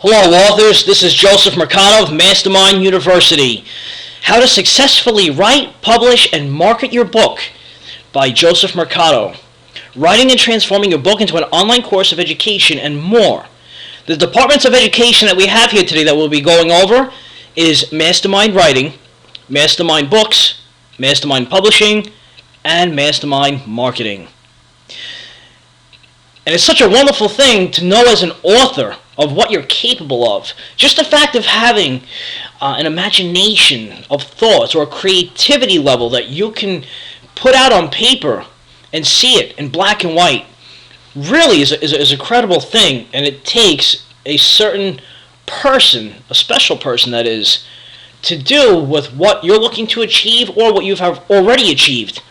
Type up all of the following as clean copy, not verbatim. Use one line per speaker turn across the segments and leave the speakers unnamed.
Hello authors, this is Joseph Mercado of Mastermind University. How to Successfully Write, Publish, and Market Your Book by Joseph Mercado. Writing and transforming your book into an online course of education and more. The departments of education that we have here today that we'll be going over is Mastermind Writing, Mastermind Books, Mastermind Publishing, and Mastermind Marketing. And it's such a wonderful thing to know as an author of what you're capable of. Just the fact of having an imagination of thoughts or a creativity level that you can put out on paper and see it in black and white really is a credible thing, and it takes a certain person, a special person that is, to do with what you're looking to achieve or what you have already achieved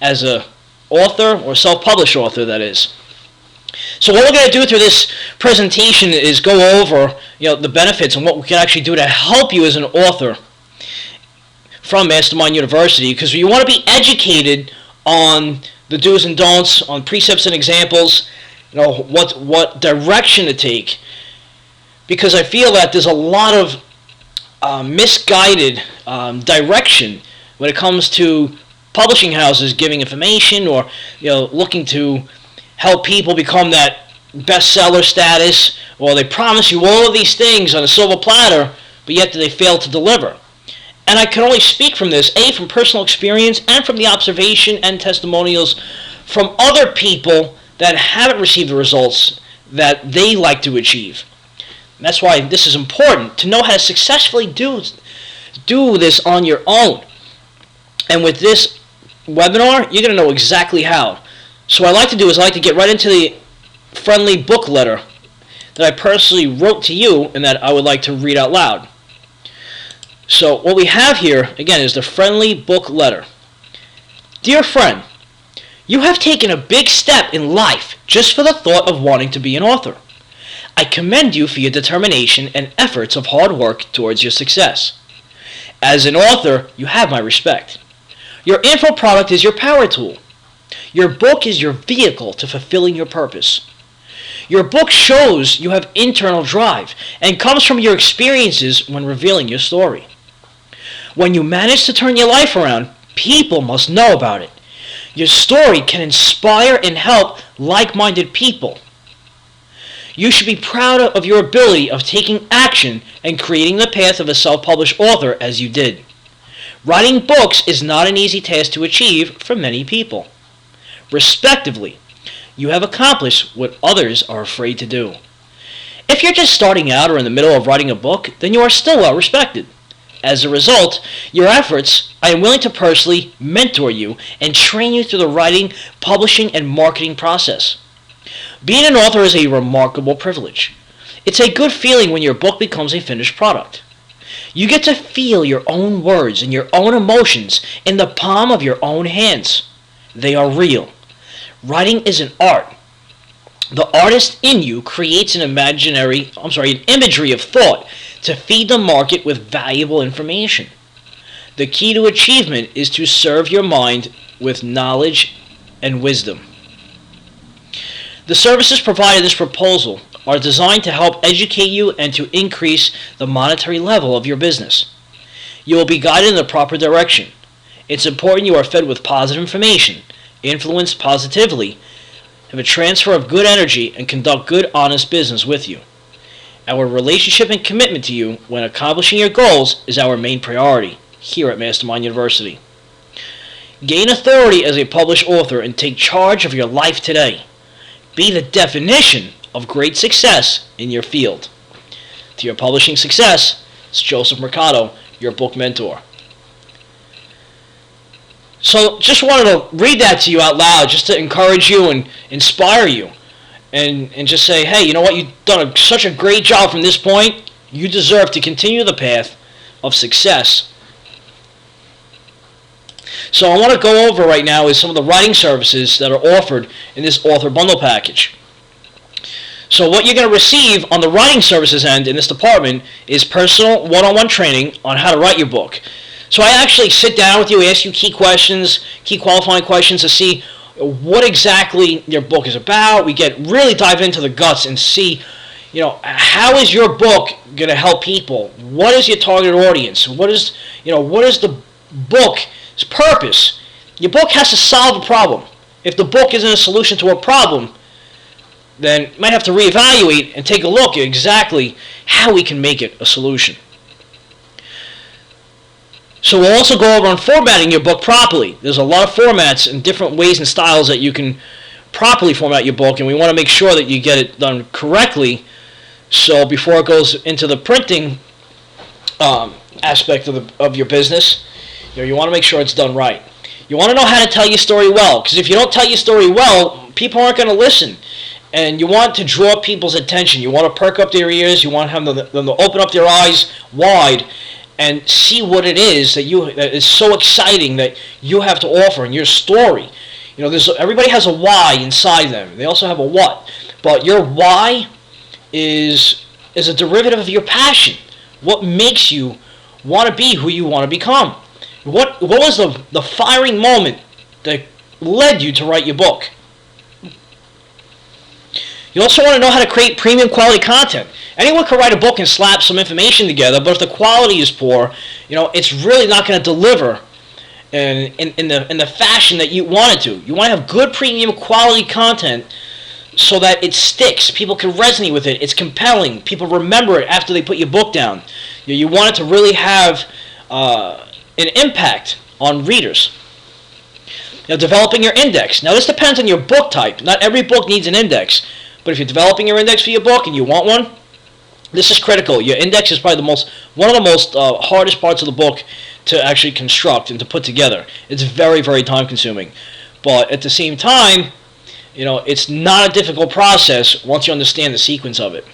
as a author or self-published author, that is. So what we're going to do through this presentation is go over the benefits and what we can actually do to help you as an author from Mastermind University, because you want to be educated on the do's and don'ts, on precepts and examples, what direction to take, because I feel that there's a lot of misguided direction when it comes to publishing houses giving information or looking to help people become that bestseller status, or they promise you all of these things on a silver platter, but yet they fail to deliver. And I can only speak from this, from personal experience and from the observation and testimonials from other people that haven't received the results that they like to achieve. And that's why this is important, to know how to successfully do this on your own. And with this webinar, you're going to know exactly how. So what I like to do is I like to get right into the friendly book letter that I personally wrote to you and that I would like to read out loud. So what we have here, again, is the friendly book letter. Dear friend, you have taken a big step in life just for the thought of wanting to be an author. I commend you for your determination and efforts of hard work towards your success. As an author, you have my respect. Your info product is your power tool. Your book is your vehicle to fulfilling your purpose. Your book shows you have internal drive and comes from your experiences when revealing your story. When you manage to turn your life around, people must know about it. Your story can inspire and help like-minded people. You should be proud of your ability of taking action and creating the path of a self-published author as you did. Writing books is not an easy task to achieve for many people. Respectively, you have accomplished what others are afraid to do. If you're just starting out or in the middle of writing a book, then you are still well respected. As a result, your efforts, I am willing to personally mentor you and train you through the writing, publishing, and marketing process. Being an author is a remarkable privilege. It's a good feeling when your book becomes a finished product. You get to feel your own words and your own emotions in the palm of your own hands. They are real. Writing is an art. The artist in you creates an imagery of thought to feed the market with valuable information. The key to achievement is to serve your mind with knowledge and wisdom. The services provided in this proposal are designed to help educate you and to increase the monetary level of your business. You will be guided in the proper direction. It's important you are fed with positive information, influenced positively, have a transfer of good energy, and conduct good, honest business with you. Our relationship and commitment to you when accomplishing your goals is our main priority here at Mastermind University. Gain authority as a published author and take charge of your life today. Be the definition of great success in your field. To your publishing success, it's Joseph Mercado, your book mentor. So just wanted to read that to you out loud just to encourage you and inspire you and just say, hey, you know what, you've done such a great job from this point. You deserve to continue the path of success. So I want to go over right now is some of the writing services that are offered in this author bundle package. So what you're going to receive on the writing services end in this department is personal one-on-one training on how to write your book. So I actually sit down with you, ask you key questions, key qualifying questions to see what exactly your book is about. We really dive into the guts and see how is your book going to help people? What is your target audience? What is the book's purpose? Your book has to solve a problem. If the book isn't a solution to a problem, then you might have to reevaluate and take a look at exactly how we can make it a solution. So we'll also go over on formatting your book properly. There's a lot of formats and different ways and styles that you can properly format your book, and we want to make sure that you get it done correctly. So before it goes into the printing aspect of your business, you want to make sure it's done right. You want to know how to tell your story well, because if you don't tell your story well, people aren't going to listen. And you want to draw people's attention. You want to perk up their ears. You want them to open up their eyes wide and see what it is that is so exciting that you have to offer in your story. Everybody has a why inside them. They also have a what. But your why is a derivative of your passion. What makes you want to be who you want to become? What was the firing moment that led you to write your book? You also want to know how to create premium quality content. Anyone can write a book and slap some information together, but if the quality is poor, it's really not going to deliver in the fashion that you want it to. You want to have good premium quality content so that it sticks. People can resonate with it. It's compelling. People remember it after they put your book down. You want it to really have an impact on readers. Developing your index. Now, this depends on your book type. Not every book needs an index. But if you're developing your index for your book and you want one, this is critical. Your index is probably one of the most hardest parts of the book to actually construct and to put together. It's very, very time consuming. But at the same time, it's not a difficult process once you understand the sequence of it.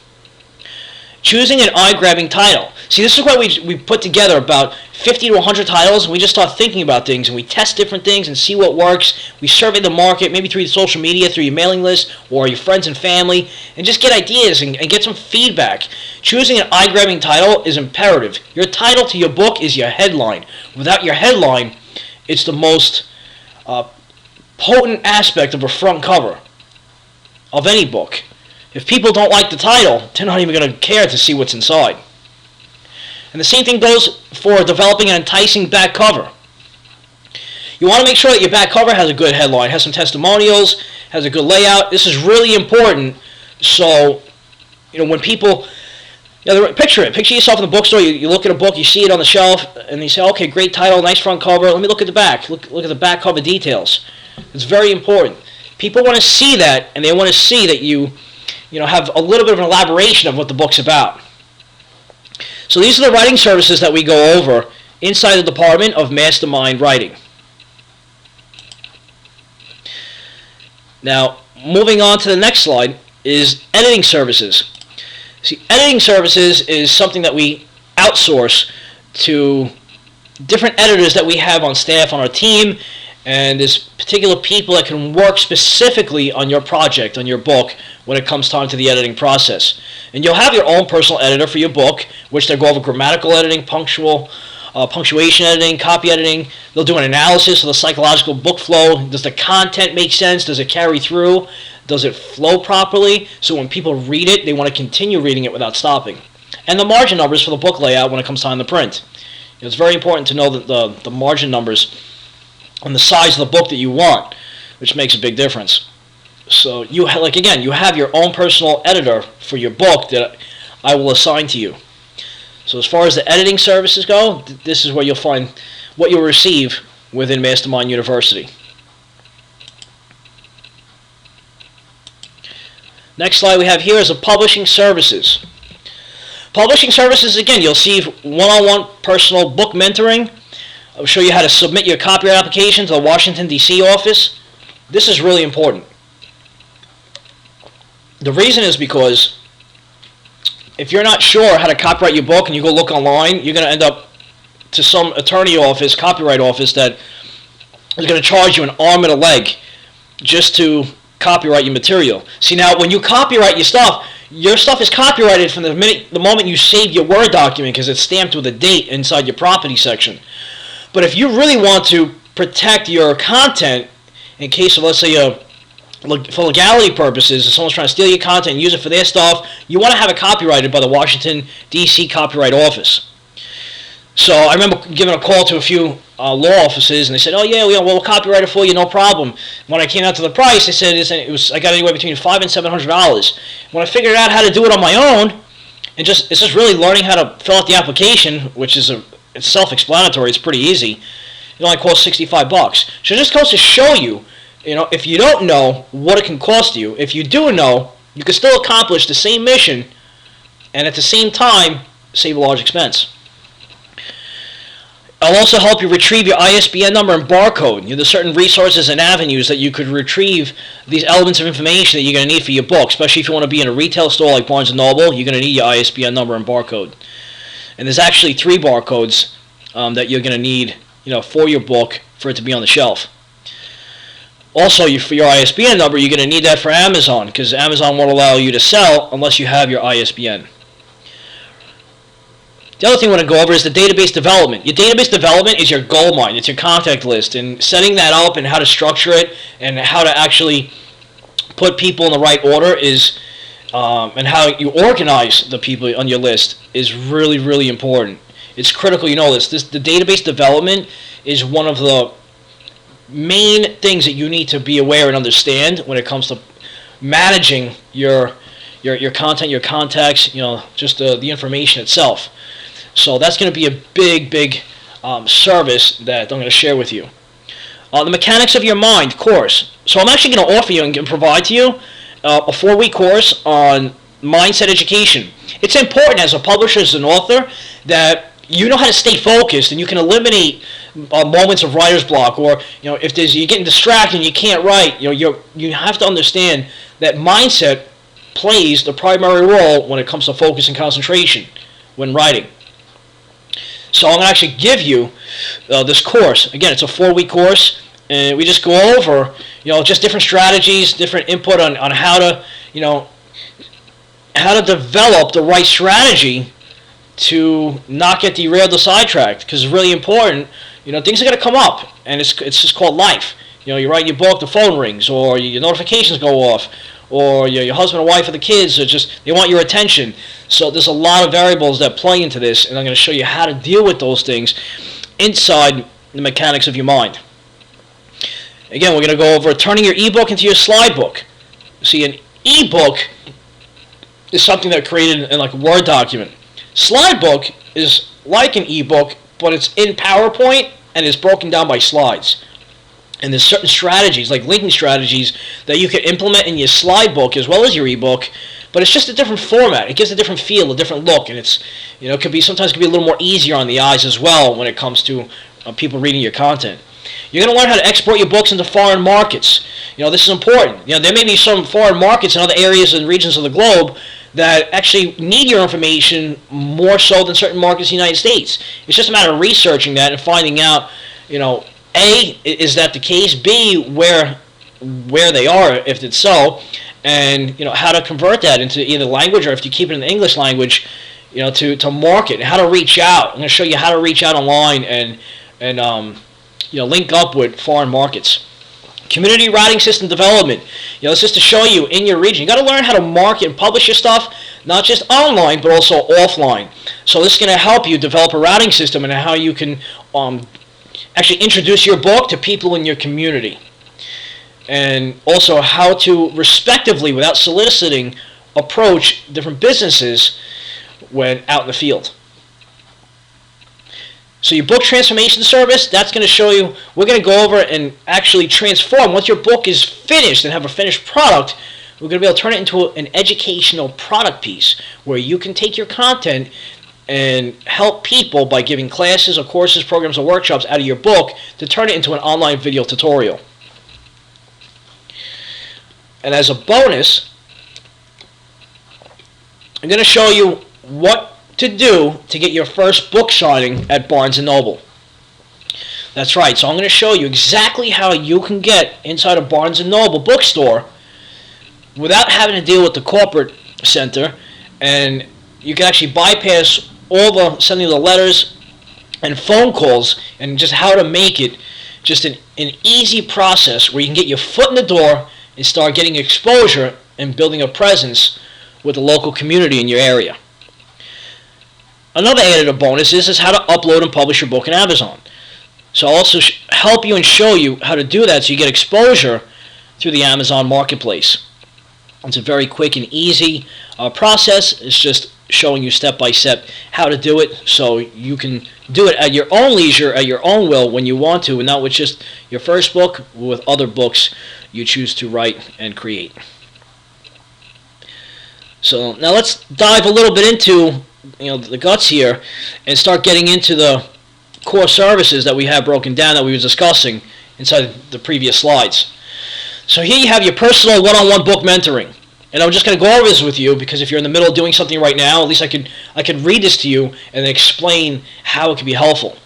Choosing an eye-grabbing title. See, this is why we put together about 50 to 100 titles, and we just start thinking about things, and we test different things and see what works. We survey the market, maybe through social media, through your mailing list, or your friends and family, and just get ideas and get some feedback. Choosing an eye-grabbing title is imperative. Your title to your book is your headline. Without your headline, it's the most potent aspect of a front cover of any book. If people don't like the title, they're not even going to care to see what's inside. And the same thing goes for developing an enticing back cover. You want to make sure that your back cover has a good headline, has some testimonials, has a good layout. This is really important. So, when people, picture it. Picture yourself in the bookstore. You look at a book, you see it on the shelf, and you say, okay, great title, nice front cover. Let me look at the back. Look at the back cover details. It's very important. People want to see that, and they want to see that you have a little bit of an elaboration of what the book's about. So these are the writing services that we go over inside the Department of Mastermind Writing. Now, moving on to the next slide is editing services. See, editing services is something that we outsource to different editors that we have on staff on our team, and there's particular people that can work specifically on your project, on your book, when it comes time to the editing process. And you'll have your own personal editor for your book, which they'll go over grammatical editing, punctuation editing, copy editing. They'll do an analysis of the psychological book flow. Does the content make sense? Does it carry through? Does it flow properly? So when people read it, they want to continue reading it without stopping. And the margin numbers for the book layout when it comes time to print. It's very important to know that the margin numbers and the size of the book that you want, which makes a big difference. So you have your own personal editor for your book that I will assign to you. So as far as the editing services go, this is where you'll find what you'll receive within Mastermind University. Next slide we have here is the publishing services. Publishing services, again, you'll see one-on-one personal book mentoring. I'll show you how to submit your copyright application to the Washington, D.C. office. This is really important. The reason is because if you're not sure how to copyright your book and you go look online, you're going to end up to some attorney office, copyright office, that is going to charge you an arm and a leg just to copyright your material. See, now when you copyright your stuff is copyrighted from the moment you save your Word document, because it's stamped with a date inside your property section. But if you really want to protect your content in case of, let's say, for legality purposes, if someone's trying to steal your content and use it for their stuff, you want to have it copyrighted by the Washington, D.C. Copyright Office. So I remember giving a call to a few law offices, and they said, "Oh yeah, we'll copyright it for you, no problem." When I came out to the price, they said I got anywhere between $500 and $700. When I figured out how to do it on my own, and it's just really learning how to fill out the application, which is it's self-explanatory. It's pretty easy. It only costs $65. So it just goes to show you, if you don't know what it can cost you, if you do know, you can still accomplish the same mission, and at the same time save a large expense. I'll also help you retrieve your ISBN number and barcode. There's certain resources and avenues that you could retrieve these elements of information that you're going to need for your book, especially if you want to be in a retail store like Barnes & Noble. You're going to need your ISBN number and barcode. And there's actually 3 barcodes that you're going to need for your book for it to be on the shelf. Also, for your ISBN number, you're going to need that for Amazon, because Amazon won't allow you to sell unless you have your ISBN. The other thing I want to go over is the database development. Your database development is your gold mine. It's your contact list. And setting that up and how to structure it and how to actually put people in the right order and how you organize the people on your list is really, really important. It's critical you know this. The database development is one of the main things that you need to be aware and understand when it comes to managing your content, your contacts, just the information itself. So that's going to be a big service that I'm going to share with you. The Mechanics of Your Mind course. So I'm actually going to offer you and provide to you a 4-week course on mindset education. It's important as a publisher, as an author, that you know how to stay focused and you can eliminate moments of writer's block, or if you're getting distracted and you can't write. You have to understand that mindset plays the primary role when it comes to focus and concentration when writing. So I'm going to actually give you this course. Again, it's a 4-week course, and we just go over, just different strategies, different input on how to, how to develop the right strategy to not get derailed or sidetracked, because it's really important. Things are going to come up, and it's just called life. You write your book, the phone rings, or your notifications go off, or your husband or wife or the kids are they want your attention. So there's a lot of variables that play into this, and I'm going to show you how to deal with those things inside the Mechanics of Your Mind. Again, we're going to go over turning your ebook into your slide book. See, an ebook is something that created in like a Word document. Slide book is like an ebook, but it's in PowerPoint and is broken down by slides. And there's certain strategies, like linking strategies, that you can implement in your slide book as well as your ebook, but it's just a different format. It gives a different feel, a different look, and it's sometimes can be a little more easier on the eyes as well when it comes to people reading your content. You're going to learn how to export your books into foreign markets. This is important. There may be some foreign markets in other areas and regions of the globe that actually need your information more so than certain markets in the United States. It's just a matter of researching that and finding out, A, is that the case? B, where they are, if it's so, and how to convert that into either language, or if you keep it in the English language, to market, and how to reach out. I'm going to show you how to reach out online and link up with foreign markets. Community writing system development. This is to show you in your region. You got to learn how to market and publish your stuff, not just online but also offline. So this is going to help you develop a routing system and how you can actually introduce your book to people in your community, and also how to respectively, without soliciting, approach different businesses when out in the field. So your book transformation service, that's going to show you, we're going to go over and actually transform. Once your book is finished and have a finished product, we're going to be able to turn it into an educational product piece where you can take your content and help people by giving classes or courses, programs, or workshops out of your book to turn it into an online video tutorial. And as a bonus, I'm going to show you what to do to get your first book signing at Barnes & Noble. That's right, so I'm going to show you exactly how you can get inside a Barnes & Noble bookstore without having to deal with the corporate center, and you can actually bypass all the sending the letters and phone calls, and just how to make it just an easy process where you can get your foot in the door, and start getting exposure and building a presence with the local community in your area. Another added bonus is how to upload and publish your book in Amazon. So I'll also help you and show you how to do that so you get exposure through the Amazon marketplace. It's a very quick and easy process. It's just showing you step by step how to do it so you can do it at your own leisure, at your own will when you want to, and not with just your first book, with other books you choose to write and create. So now let's dive a little bit into the guts here and start getting into the core services that we have broken down that we were discussing inside the previous slides. So here you have your personal one-on-one book mentoring. And I'm just going to go over this with you because if you're in the middle of doing something right now, at least I could read this to you and then explain how it can be helpful.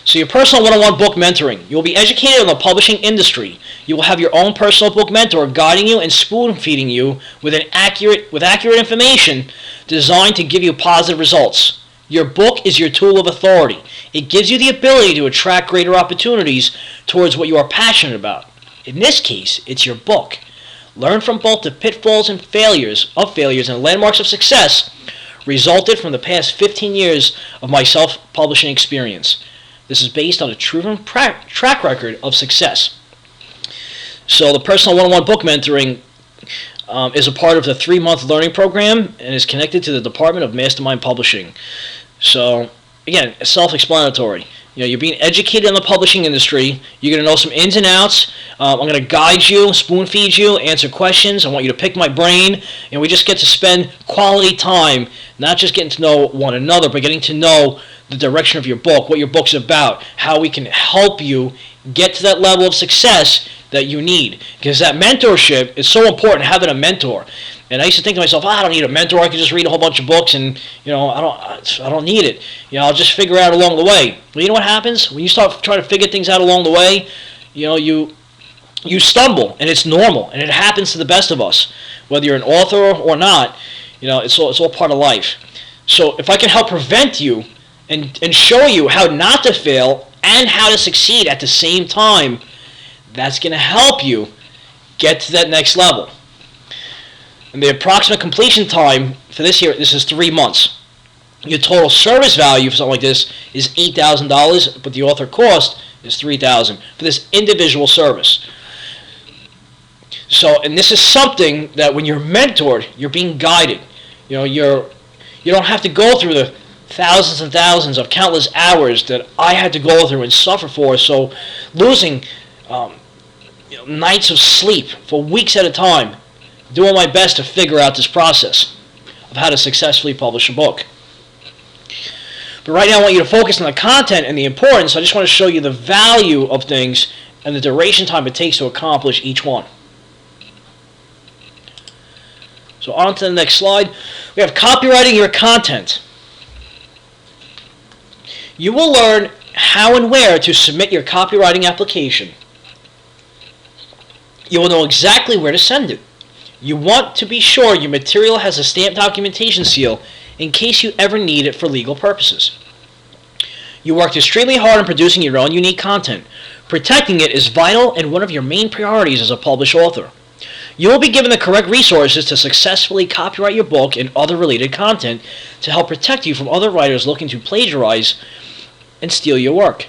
So your personal one-on-one book mentoring. You will be educated on the publishing industry. You will have your own personal book mentor guiding you and spoon-feeding you with accurate information designed to give you positive results. Your book is your tool of authority. It gives you the ability to attract greater opportunities towards what you are passionate about. In this case, it's your book. Learn from both the pitfalls and failures and landmarks of success resulted from the past 15 years of my self-publishing experience. This is based on a proven track record of success. So the personal one-on-one book mentoring is a part of the 3-month learning program and is connected to the Department of Mastermind Publishing. So again, it's self-explanatory. You're being educated in the publishing industry. You're going to know some ins and outs. I'm going to guide you, spoon feed you, answer questions. I want you to pick my brain. And we just get to spend quality time, not just getting to know one another, but getting to know the direction of your book, what your book's about, how we can help you get to that level of success that you need. Because that mentorship is so important, having a mentor. And I used to think to myself, I don't need a mentor. I can just read a whole bunch of books, and I don't need it. I'll just figure it out along the way. Well, you know what happens when you start trying to figure things out along the way? You stumble, and it's normal, and it happens to the best of us, whether you're an author or not. It's all part of life. So if I can help prevent you and show you how not to fail and how to succeed at the same time, that's going to help you get to that next level. And the approximate completion time for this is 3 months. Your total service value for something like this is $8,000, but the author cost is $3,000 for this individual service. So, and this is something that when you're mentored, you're being guided. You don't have to go through the thousands and thousands of countless hours that I had to go through and suffer for. So, losing nights of sleep for weeks at a time, doing my best to figure out this process of how to successfully publish a book. But right now I want you to focus on the content and the importance. I just want to show you the value of things and the duration time it takes to accomplish each one. So on to the next slide. We have copywriting your content. You will learn how and where to submit your copywriting application. You will know exactly where to send it. You want to be sure your material has a stamped documentation seal in case you ever need it for legal purposes. You worked extremely hard on producing your own unique content. Protecting it is vital and one of your main priorities as a published author. You will be given the correct resources to successfully copyright your book and other related content to help protect you from other writers looking to plagiarize and steal your work.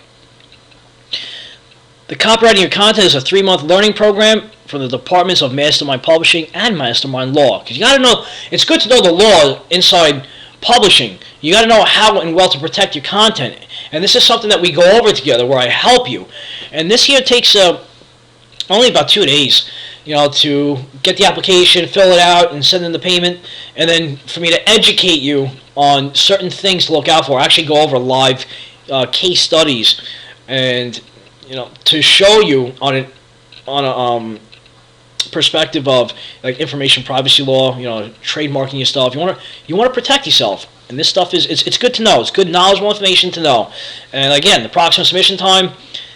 The Copywriting Your Content is a 3-month learning program from the Departments of Mastermind Publishing and Mastermind Law. Because you got to know, it's good to know the law inside publishing. You got to know how and well to protect your content. And this is something that we go over together where I help you. And this here takes only about 2 days, to get the application, fill it out, and send in the payment. And then for me to educate you on certain things to look out for. I actually go over live case studies and to show you on a perspective of like information privacy law, trademarking your stuff. You want to protect yourself, and this stuff it's good to know. It's good knowledgeable information to know. And again, the approximate submission time,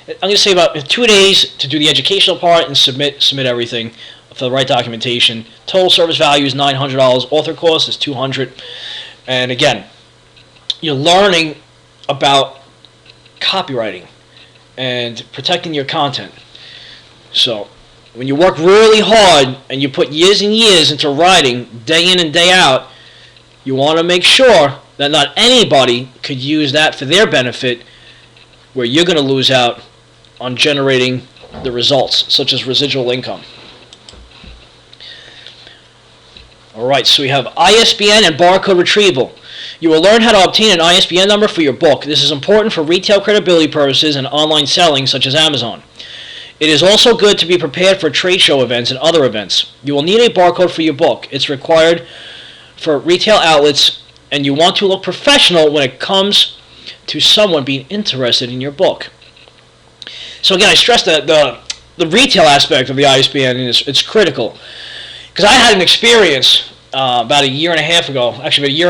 I'm going to say about 2 days to do the educational part and submit everything for the right documentation. Total service value is $900. Author cost is $200. And again, you're learning about copywriting and protecting your content. So when you work really hard and you put years and years into writing, day in and day out, you want to make sure that not anybody could use that for their benefit, where you're going to lose out on generating the results, such as residual income. Alright, so we have ISBN and barcode retrieval. You will learn how to obtain an ISBN number for your book. This is important for retail credibility purposes and online selling, such as Amazon. It is also good to be prepared for trade show events and other events. You will need a barcode for your book. It's required for retail outlets, and you want to look professional when it comes to someone being interested in your book. So again, I stress that the retail aspect of the ISBN it's critical. Because I had an experience about a year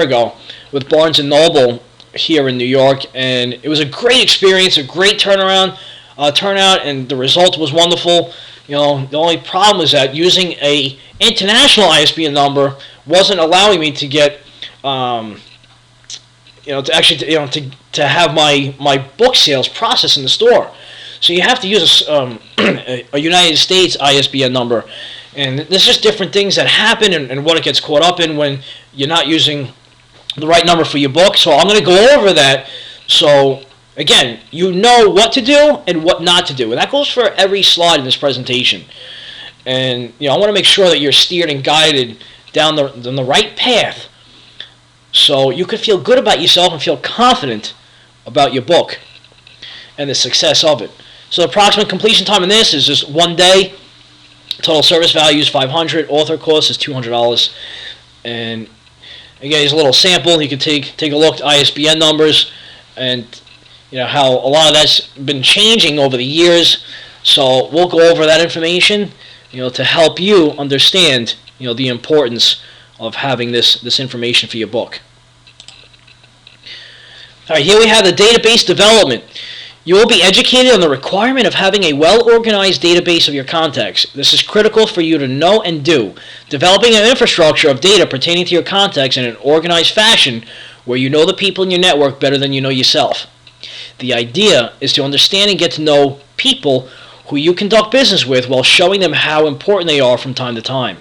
ago, with Barnes & Noble here in New York, and it was a great experience, a great turnout, and the result was wonderful. The only problem is that using a international ISBN number wasn't allowing me to get, to have my book sales processed in the store. So you have to use a United States ISBN number, and there's just different things that happen and what it gets caught up in when you're not using the right number for your book. So I'm going to go over that. So again, you know what to do and what not to do, and that goes for every slide in this presentation. And I want to make sure that you're steered and guided down the right path, so you can feel good about yourself and feel confident about your book and the success of it. So the approximate completion time in this is just 1 day. Total service value is $500. Author cost is $200. And again, here's a little sample. You can take a look at ISBN numbers, and how a lot of that's been changing over the years. So we'll go over that information, to help you understand, the importance of having this information for your book. All right, here we have the database development. You will be educated on the requirement of having a well-organized database of your contacts. This is critical for you to know and do. Developing an infrastructure of data pertaining to your contacts in an organized fashion where you know the people in your network better than you know yourself. The idea is to understand and get to know people who you conduct business with while showing them how important they are from time to time.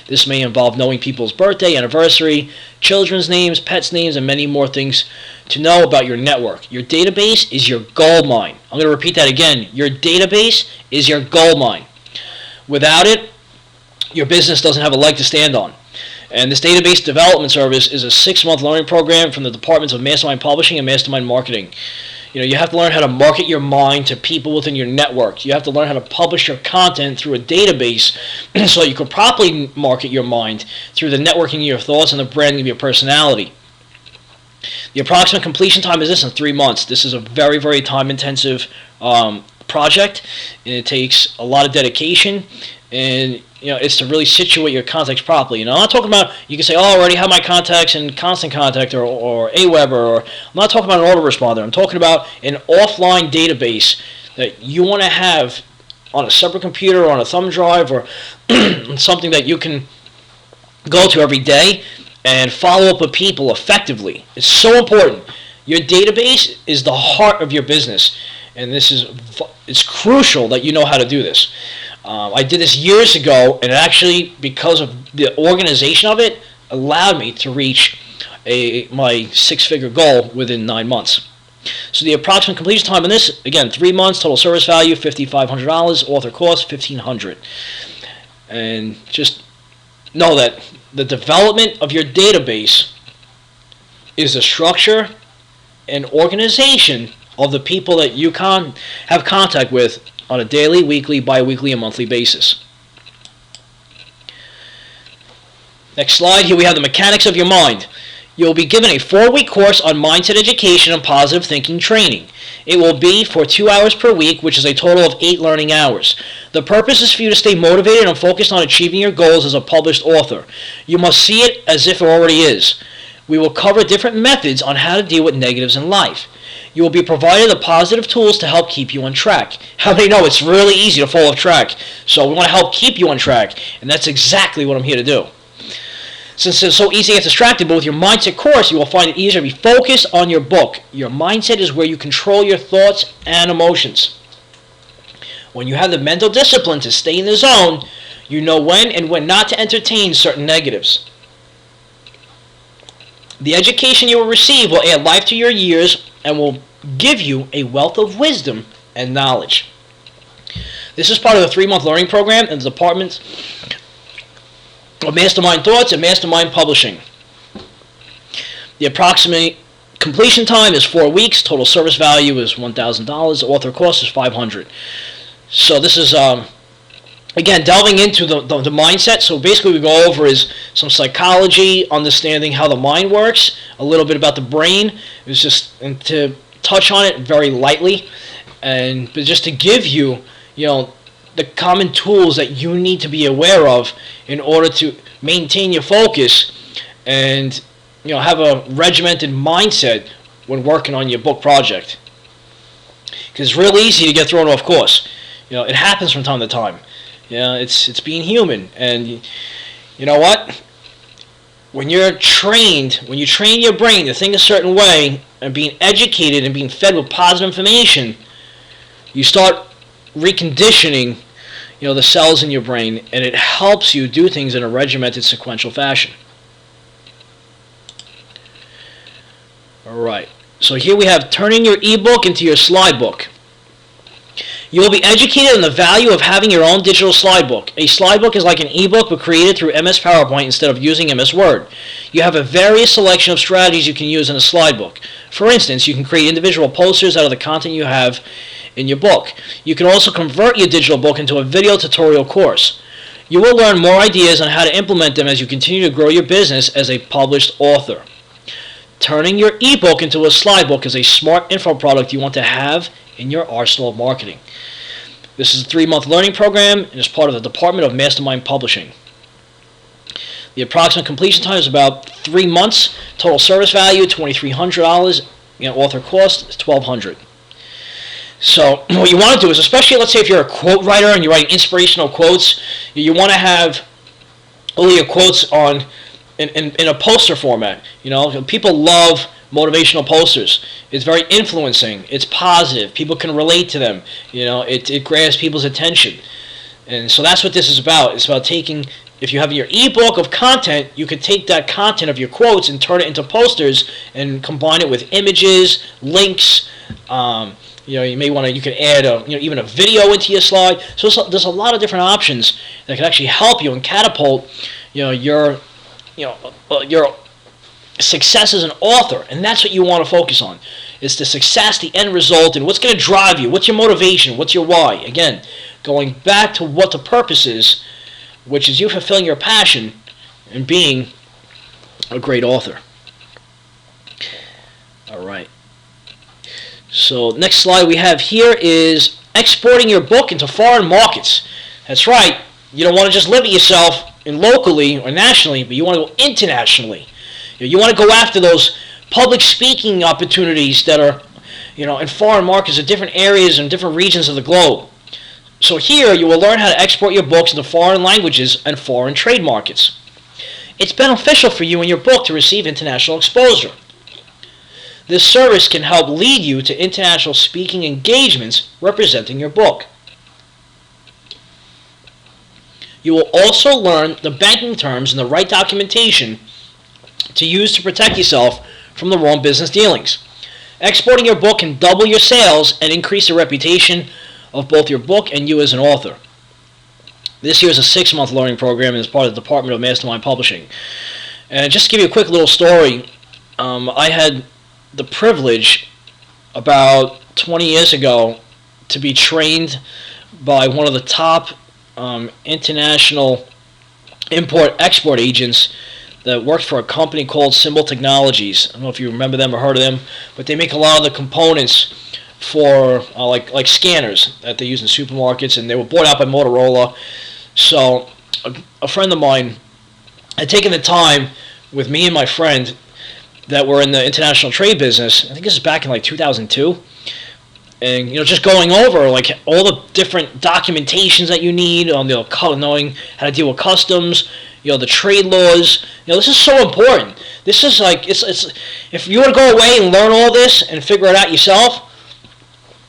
This may involve knowing people's birthday, anniversary, children's names, pets' names, and many more things to know about your network. Your database is your gold mine. I'm going to repeat that again. Your database is your gold mine. Without it, your business doesn't have a leg to stand on. And this database development service is a 6-month learning program from the departments of Mastermind Publishing and Mastermind Marketing. You have to learn how to market your mind to people within your network. You have to learn how to publish your content through a database so you can properly market your mind through the networking of your thoughts and the branding of your personality. The approximate completion time is in 3 months. This is a very, very time-intensive project, and it takes a lot of dedication, and it's to really situate your contacts properly. I'm not talking about, you can say, I already have my contacts in Constant Contact or Aweber, or I'm not talking about an autoresponder. I'm talking about an offline database that you want to have on a separate computer or on a thumb drive or something that you can go to every day and follow up with people effectively. It's so important. Your database is the heart of your business, and it's crucial that you know how to do this. I did this years ago, and actually, because of the organization of it, allowed me to reach my 6-figure goal within 9 months. So the approximate completion time on this, again, 3 months, total service value, $5,500, author cost, $1,500. And just know that the development of your database is the structure and organization of the people that you have contact with on a daily, weekly, bi-weekly, and monthly basis. Next slide, here we have the mechanics of your mind. You'll be given a 4-week course on mindset education and positive thinking training. It will be for 2 hours per week, which is a total of 8 learning hours. The purpose is for you to stay motivated and focused on achieving your goals as a published author. You must see it as if it already is. We will cover different methods on how to deal with negatives in life. You will be provided the positive tools to help keep you on track. How many know it's really easy to fall off track? So we want to help keep you on track, and that's exactly what I'm here to do. Since it's so easy to get distracted, but with your mindset course, you will find it easier to be focused on your book. Your mindset is where you control your thoughts and emotions. When you have the mental discipline to stay in the zone, you know when and when not to entertain certain negatives. The education you will receive will add life to your years and will give you a wealth of wisdom and knowledge. This is part of the 3-month learning program in the Department of Mastermind Thoughts and Mastermind Publishing. The approximate completion time is 4 weeks. Total service value is $1,000. Author cost is $500. So this is, again, delving into the mindset. So basically we go over is some psychology, understanding how the mind works, a little bit about the brain. It's just and to touch on it very lightly, but just to give you, the common tools that you need to be aware of in order to maintain your focus and, have a regimented mindset when working on your book project. Because it's real easy to get thrown off course. It happens from time to time. It's being human. And you know what? When you train your brain to think a certain way and being educated and being fed with positive information, you start reconditioning, the cells in your brain, and it helps you do things in a regimented, sequential fashion. All right. So here we have turning your ebook into your slide book. You will be educated on the value of having your own digital slide book. A slide book is like an ebook but created through MS PowerPoint instead of using MS Word. You have a various selection of strategies you can use in a slide book. For instance, you can create individual posters out of the content you have in your book. You can also convert your digital book into a video tutorial course. You will learn more ideas on how to implement them as you continue to grow your business as a published author. Turning your ebook into a slide book is a smart info product you want to have in your arsenal of marketing. This is a 3-month learning program and is part of the Department of Mastermind Publishing. The approximate completion time is about 3 months. Total service value $2,300. Author cost is $1,200. So what you want to do is, especially let's say if you're a quote writer and you're writing inspirational quotes, you want to have all your quotes on in a poster format. People love motivational posters. It's very influencing. It's positive. People can relate to them. It grabs people's attention. And so that's what this is about. It's about taking, if you have your ebook of content, you could take that content of your quotes and turn it into posters and combine it with images, links. You can add even a video into your slide. So there's a lot of different options that can actually help you and catapult your success as an author. And that's what you want to focus on. It's the success, the end result, and what's going to drive you. What's your motivation? What's your why? Again, going back to what the purpose is, which is you fulfilling your passion and being a great author. All right. So next slide we have here is exporting your book into foreign markets. That's right. You don't want to just limit yourself in locally or nationally, but you want to go internationally. You want to go after those public speaking opportunities that are, in foreign markets in different areas and different regions of the globe. So here you will learn how to export your books into foreign languages and foreign trade markets. It's beneficial for you and your book to receive international exposure. This service can help lead you to international speaking engagements representing your book. You will also learn the banking terms and the right documentation to use to protect yourself from the wrong business dealings. Exporting your book can double your sales and increase the reputation of both your book and you as an author. This year is a 6-month learning program and is part of the Department of Mastermind Publishing. And just to give you a quick little story, I had the privilege about 20 years ago to be trained by one of the top international import-export agents that worked for a company called Symbol Technologies. I don't know if you remember them or heard of them, but they make a lot of the components for like scanners that they use in supermarkets, and they were bought out by Motorola. So a friend of mine had taken the time with me and my friend that were in the international trade business. I think this is back in 2002. And just going over all the different documentations that you need on knowing how to deal with customs, the trade laws. This is so important. This is it's if you want to go away and learn all this and figure it out yourself,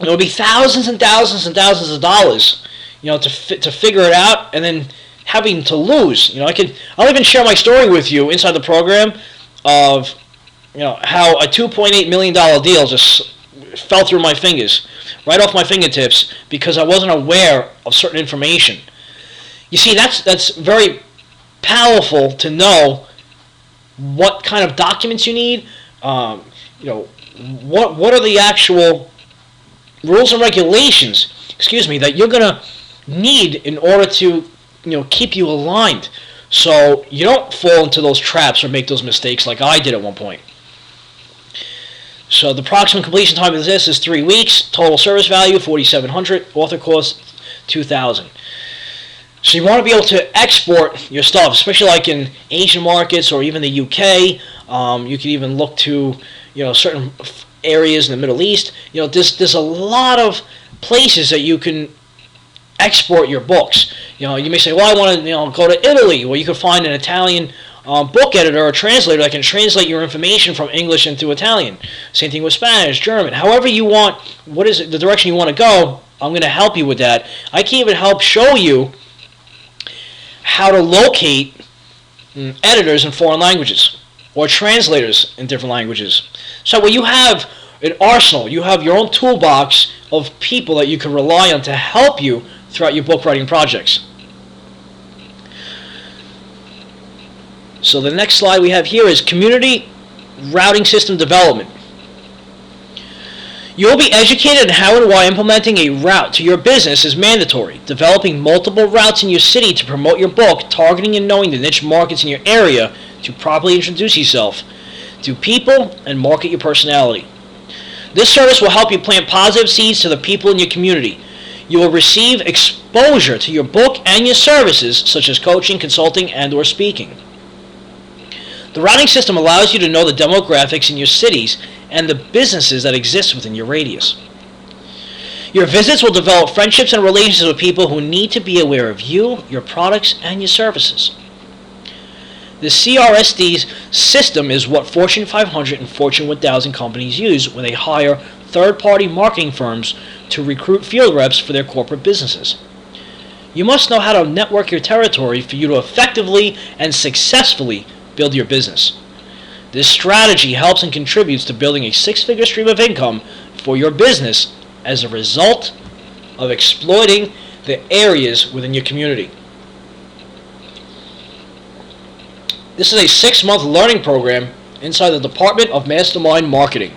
It would be thousands and thousands and thousands of dollars, to figure it out, and then having to lose. I'll even share my story with you inside the program of how a $2.8 million deal just fell through my fingers, right off my fingertips, because I wasn't aware of certain information. You see, that's very powerful to know what kind of documents you need. What are the actual rules and regulations, that you're gonna need in order to keep you aligned, so you don't fall into those traps or make those mistakes like I did at one point. So the approximate completion time of this is 3 weeks. Total service value $4,700. Author cost $2,000. So you want to be able to export your stuff, especially like in Asian markets or even the UK. You can even look to certain areas in the Middle East. There's a lot of places that you can export your books. You may say, well, I want to go to Italy. Well, you can find an Italian book editor or translator that can translate your information from English into Italian. Same thing with Spanish, German. However you want, what is it, the direction you want to go, I'm going to help you with that. I can even help show you how to locate editors in foreign languages or translators in different languages. So when you have an arsenal, you have your own toolbox of people that you can rely on to help you throughout your book writing projects. So the next slide we have here is community routing system development. You will be educated on how and why implementing a route to your business is mandatory. Developing multiple routes in your city to promote your book, targeting and knowing the niche markets in your area to properly introduce yourself to people and market your personality. This service will help you plant positive seeds to the people in your community. You will receive exposure to your book and your services, such as coaching, consulting, and or speaking. The routing system allows you to know the demographics in your cities and the businesses that exist within your radius. Your visits will develop friendships and relationships with people who need to be aware of you, your products, and your services. The CRSD system is what Fortune 500 and Fortune 1000 companies use when they hire third-party marketing firms to recruit field reps for their corporate businesses. You must know how to network your territory for you to effectively and successfully build your business. This strategy helps and contributes to building a six-figure stream of income for your business as a result of exploiting the areas within your community. This is a 6-month learning program inside the Department of Mastermind Marketing.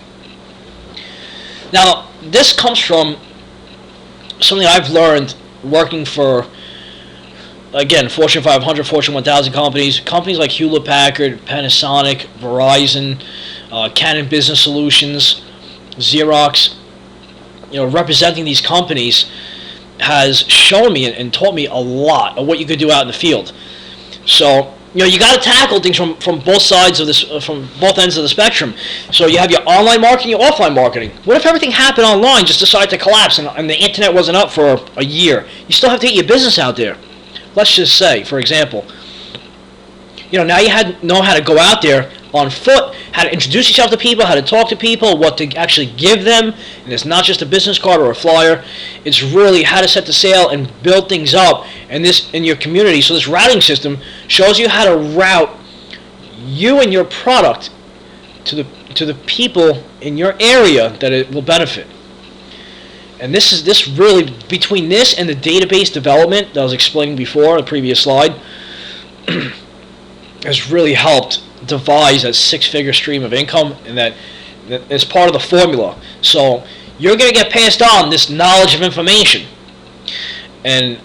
Now, this comes from something I've learned working for, again, Fortune 500, Fortune 1000 companies like Hewlett-Packard, Panasonic, Verizon, Canon Business Solutions, Xerox. Representing these companies has shown me and taught me a lot of what you could do out in the field. So, you got to tackle things from both sides of this, from both ends of the spectrum. So you have your online marketing, your offline marketing. What if everything happened online, just decided to collapse, and the internet wasn't up for a year? You still have to get your business out there. Let's just say, for example, now you know how to go out there on foot, how to introduce yourself to people, how to talk to people, what to actually give them. And it's not just a business card or a flyer. It's really how to set the sail and build things up in your community. So this routing system shows you how to route you and your product to the people in your area that it will benefit. And this really, between this and the database development that I was explaining before, the previous slide, has really helped devise that six-figure stream of income, and that is part of the formula. So you're going to get passed on this knowledge of information, and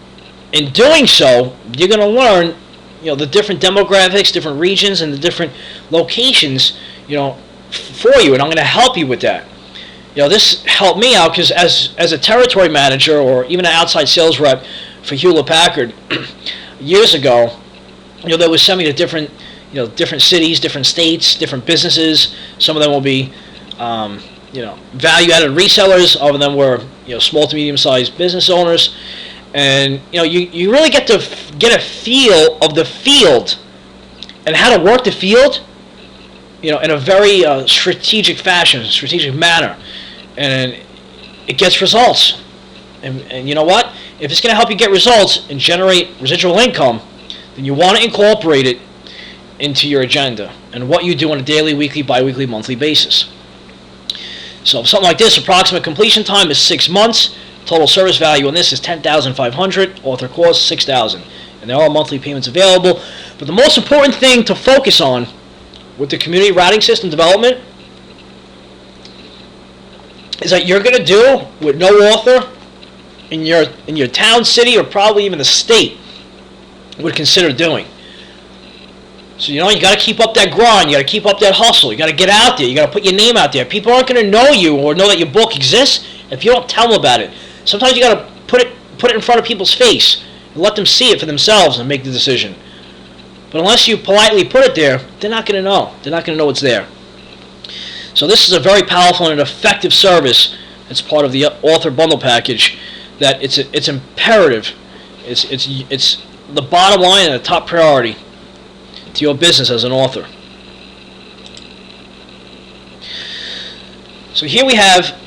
in doing so, you're going to learn, the different demographics, different regions, and the different locations, for you, and I'm going to help you with that. This helped me out because as a territory manager or even an outside sales rep for Hewlett-Packard years ago, they would send me to different cities, different states, different businesses. Some of them will be, value-added resellers. Other of them were, small to medium-sized business owners. And, you really get to get a feel of the field and how to work the field, in a very strategic fashion, strategic manner. And it gets results. And you know what? If it's going to help you get results and generate residual income, then you want to incorporate it into your agenda and what you do on a daily, weekly, bi-weekly, monthly basis. So something like this, approximate completion time is 6 months. Total service value on this is $10,500. Author cost $6,000. And there are monthly payments available. But the most important thing to focus on with the community routing system development is that you're going to do what no author in your town, city, or probably even the state would consider doing. So you got to keep up that grind. You got to keep up that hustle. You got to get out there. You got to put your name out there. People aren't going to know you or know that your book exists if you don't tell them about it. Sometimes you got to put it in front of people's face and let them see it for themselves and make the decision. But unless you politely put it there, they're not going to know. They're not going to know it's there. So this is a very powerful and effective service. It's part of the author bundle package. That it's imperative. It's the bottom line and the top priority to your business as an author. So here we have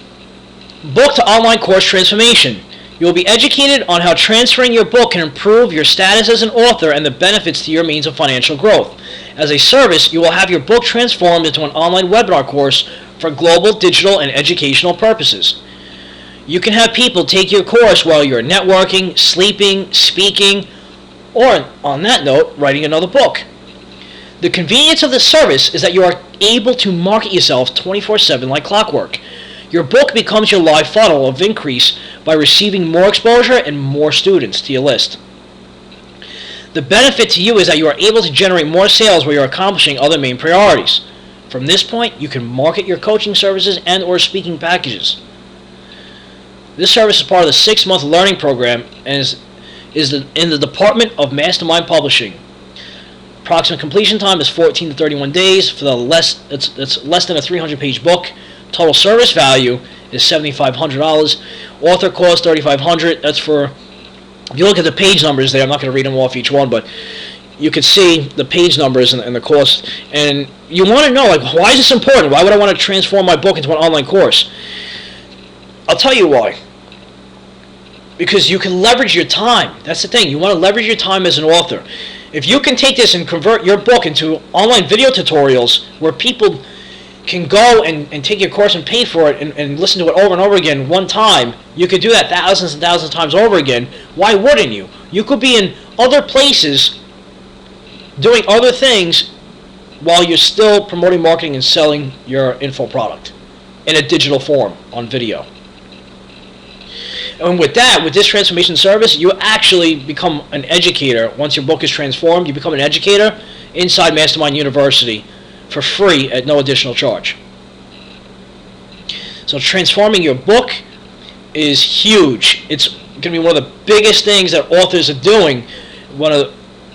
book to online course transformation. You will be educated on how transferring your book can improve your status as an author and the benefits to your means of financial growth. As a service, you will have your book transformed into an online webinar course for global, digital, and educational purposes. You can have people take your course while you're networking, sleeping, speaking, or, on that note, writing another book. The convenience of this service is that you are able to market yourself 24/7 like clockwork. Your book becomes your live funnel of increase by receiving more exposure and more students to your list. The benefit to you is that you are able to generate more sales while you're accomplishing other main priorities. From this point, you can market your coaching services and or speaking packages. This service is part of the 6-month learning program and is in the Department of Mastermind Publishing. Approximate completion time is 14 to 31 days. For it's less than a 300-page book. Total service value is $7,500. Author cost $3,500. That's for, if you look at the page numbers there, I'm not going to read them off each one, but you can see the page numbers and the cost. And you want to know, why is this important? Why would I want to transform my book into an online course? I'll tell you why. Because you can leverage your time. That's the thing. You want to leverage your time as an author. If you can take this and convert your book into online video tutorials where people can go and take your course and pay for it and listen to it over and over again one time, you could do that thousands and thousands of times over again. Why wouldn't you? You could be in other places doing other things while you're still promoting, marketing, and selling your info product in a digital form on video. And with this transformation service, you actually become an educator. Once your book is transformed, you become an educator inside Mastermind University for free at no additional charge. So transforming your book is huge. It's going to be one of the biggest things that authors are doing,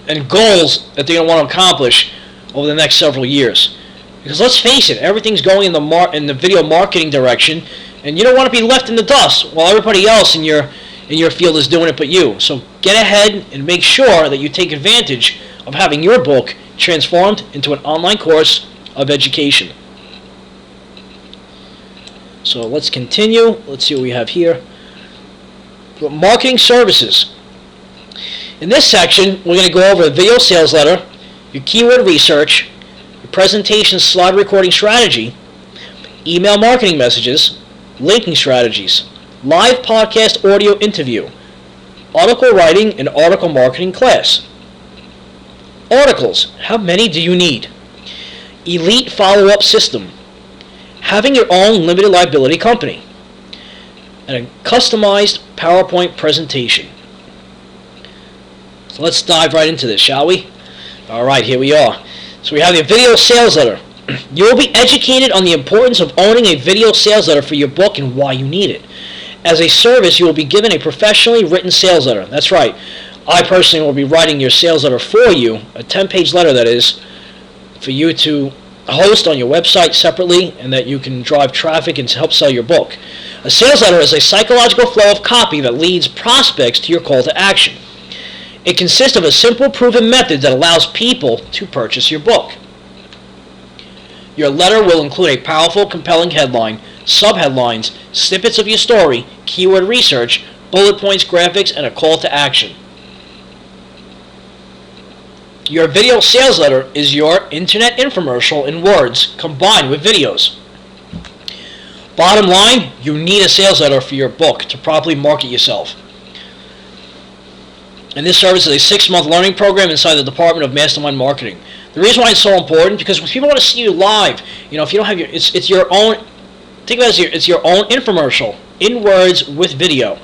and goals that they're going to want to accomplish over the next several years. Because let's face it, everything's going in the video marketing direction, and you don't want to be left in the dust while everybody else in your field is doing it but you. So get ahead and make sure that you take advantage of having your book transformed into an online course of education. So let's continue. Let's see what we have here. Marketing services. In this section, we're going to go over a video sales letter, your keyword research, your presentation slide recording strategy, email marketing messages, linking strategies, live podcast audio interview, article writing and article marketing class. Articles, how many do you need? Elite follow-up system, having your own limited liability company, and a customized PowerPoint presentation. So let's dive right into this, shall we? Alright, here we are. So we have the video sales letter. You will be educated on the importance of owning a video sales letter for your book and why you need it. As a service, you will be given a professionally written sales letter. That's right. I personally will be writing your sales letter for you, a 10-page letter that is, for you to host on your website separately and that you can drive traffic and help sell your book. A sales letter is a psychological flow of copy that leads prospects to your call to action. It consists of a simple, proven method that allows people to purchase your book. Your letter will include a powerful, compelling headline, subheadlines, snippets of your story, keyword research, bullet points, graphics, and a call to action. Your video sales letter is your internet infomercial in words combined with videos. Bottom line, you need a sales letter for your book to properly market yourself. And this service is a 6-month learning program inside the Department of Mastermind Marketing. The reason why it's so important, because when people want to see you live, if you don't have it's your own, think about it as it's your own infomercial in words with video.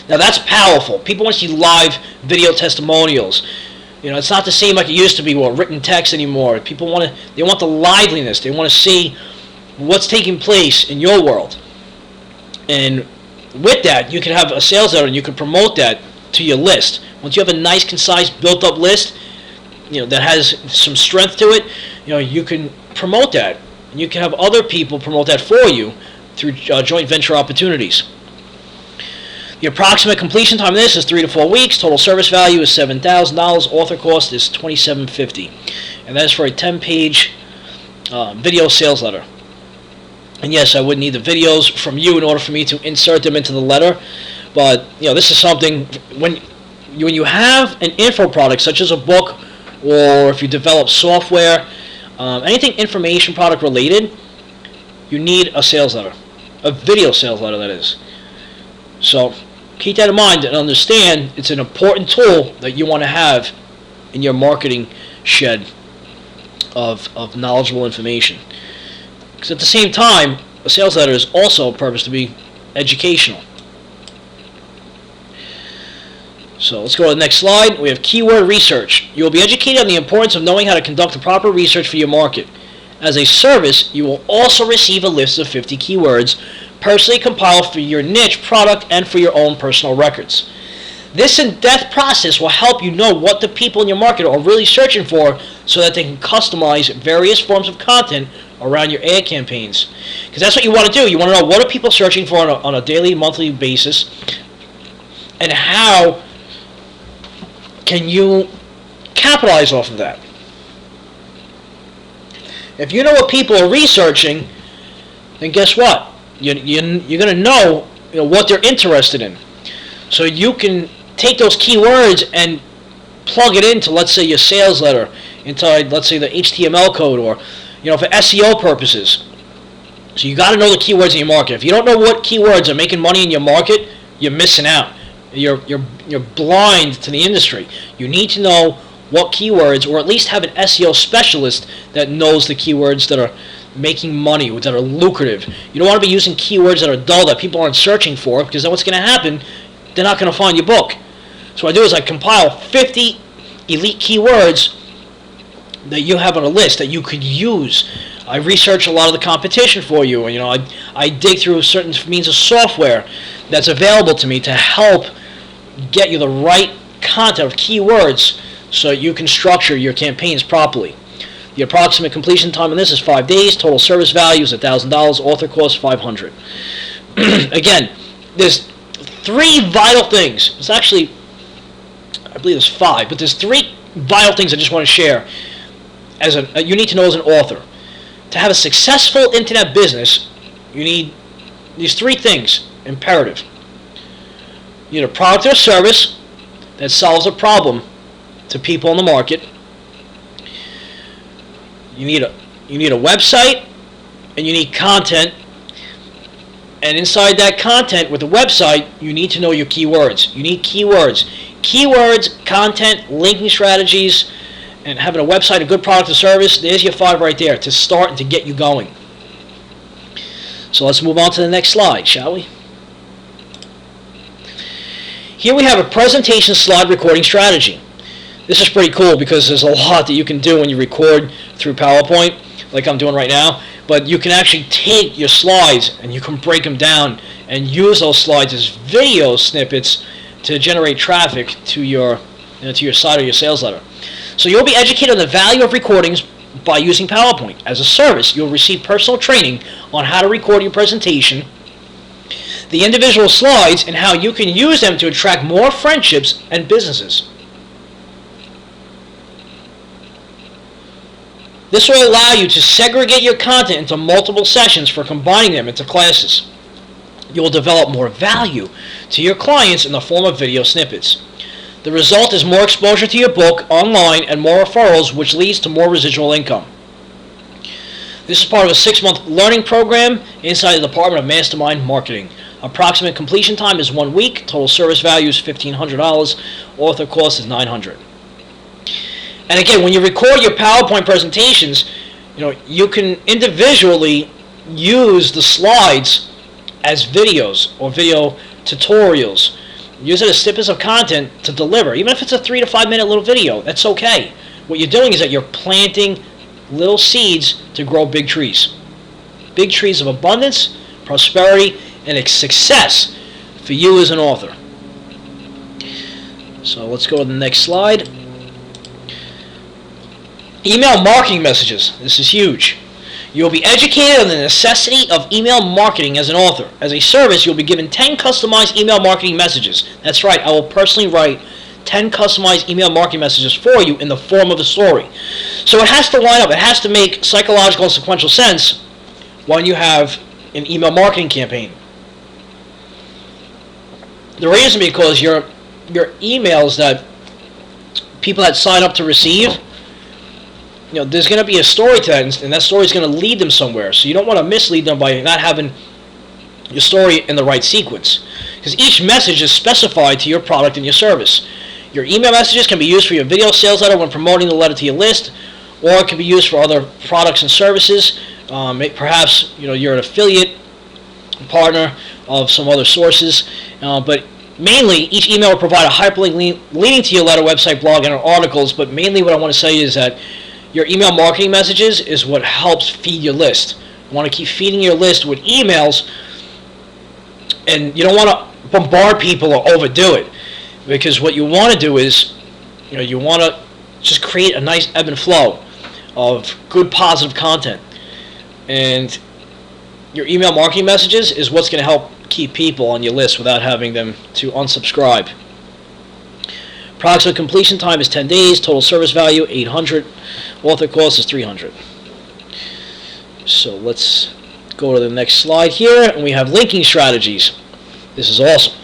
Now that's powerful. People want to see live video testimonials. It's not the same like it used to be, written text anymore. People want the liveliness. They want to see what's taking place in your world. And with that, you can have a sales letter and you can promote that to your list. Once you have a nice, concise, built-up list, that has some strength to it, you can promote that. And you can have other people promote that for you through joint venture opportunities. The approximate completion time of this is 3 to 4 weeks. Total service value is $7,000. Author cost is $2,750. And that is for a 10-page video sales letter. And yes, I would need the videos from you in order for me to insert them into the letter. But this is something, when you have an info product such as a book, or if you develop software, anything information product related, you need a sales letter. A video sales letter, that is. So keep that in mind and understand it's an important tool that you want to have in your marketing shed of knowledgeable information. Because at the same time, a sales letter is also purposed to be educational. So let's go to the next slide. We have keyword research. You will be educated on the importance of knowing how to conduct the proper research for your market. As a service, you will also receive a list of 50 keywords personally compiled for your niche product and for your own personal records. This in-depth process will help you know what the people in your market are really searching for so that they can customize various forms of content around your ad campaigns. Because that's what you want to do. You want to know what are people searching for on a daily, monthly basis, and how can you capitalize off of that. If you know what people are researching, then guess what? You're going to know, what they're interested in. So you can take those keywords and plug it into, let's say, your sales letter, inside, let's say, the HTML code, or for SEO purposes. So you got to know the keywords in your market. If you don't know what keywords are making money in your market, you're missing out. You're blind to the industry. You need to know what keywords, or at least have an SEO specialist that knows the keywords that are making money, that are lucrative. You don't want to be using keywords that are dull, that people aren't searching for, because then what's going to happen? They're not going to find your book. So what I do is I compile 50 elite keywords that you have on a list that you could use. I research a lot of the competition for you. I dig through certain means of software that's available to me to help get you the right content of keywords so you can structure your campaigns properly. The approximate completion time on this is 5 days. Total service value is $1,000. Author cost $500. Again, there's 3 vital things. It's actually, I believe there's 5, but there's 3 vital things I just want to share you need to know as an author. To have a successful internet business, you need these 3 things, imperative. You need a product or service that solves a problem to people in the market. You need a website, and you need content. And inside that content with the website, you need to know your keywords. You need keywords. Keywords, content, linking strategies, and having a website, a good product or service, there's your 5 right there to start and to get you going. So let's move on to the next slide, shall we? Here we have a presentation slide recording strategy. This is pretty cool because there's a lot that you can do when you record through PowerPoint, like I'm doing right now. But you can actually take your slides and you can break them down and use those slides as video snippets to generate traffic to your site or your sales letter. So you'll be educated on the value of recordings by using PowerPoint. As a service, you'll receive personal training on how to record your presentation, the individual slides, and how you can use them to attract more friendships and businesses. This will allow you to segregate your content into multiple sessions for combining them into classes. You will develop more value to your clients in the form of video snippets. The result is more exposure to your book online and more referrals, which leads to more residual income. This is part of a 6-month learning program inside the Department of Mastermind Marketing. Approximate completion time is 1 week. Total service value is $1,500. Author cost is $900. And again, when you record your PowerPoint presentations, you can individually use the slides as videos or video tutorials. Use it as snippets of content to deliver. Even if it's a 3 to 5 minute little video, that's okay. What you're doing is that you're planting little seeds to grow big trees. Big trees of abundance, prosperity, and success for you as an author. So let's go to the next slide. Email marketing messages. This is huge. You'll be educated on the necessity of email marketing as an author. As a service, you'll be given 10 customized email marketing messages. That's right, I will personally write 10 customized email marketing messages for you in the form of a story. So it has to line up. It has to make psychological and sequential sense when you have an email marketing campaign. The reason because your emails that people that sign up to receive, there's going to be a story to that, and that story is going to lead them somewhere. So you don't want to mislead them by not having your story in the right sequence, because each message is specified to your product and your service. Your email messages can be used for your video sales letter when promoting the letter to your list, or it can be used for other products and services. Perhaps you're an affiliate partner of some other sources, but mainly each email will provide a hyperlink leading to your letter, website, blog, and articles. But mainly what I want to say is that your email marketing messages is what helps feed your list. You want to keep feeding your list with emails, and you don't want to bombard people or overdo it, because what you want to do is you want to just create a nice ebb and flow of good positive content, and your email marketing messages is what's going to help keep people on your list without having them to unsubscribe. Approximate completion time is 10 days. Total service value $800. Author cost is $300. So let's go to the next slide here, and we have linking strategies. This is awesome.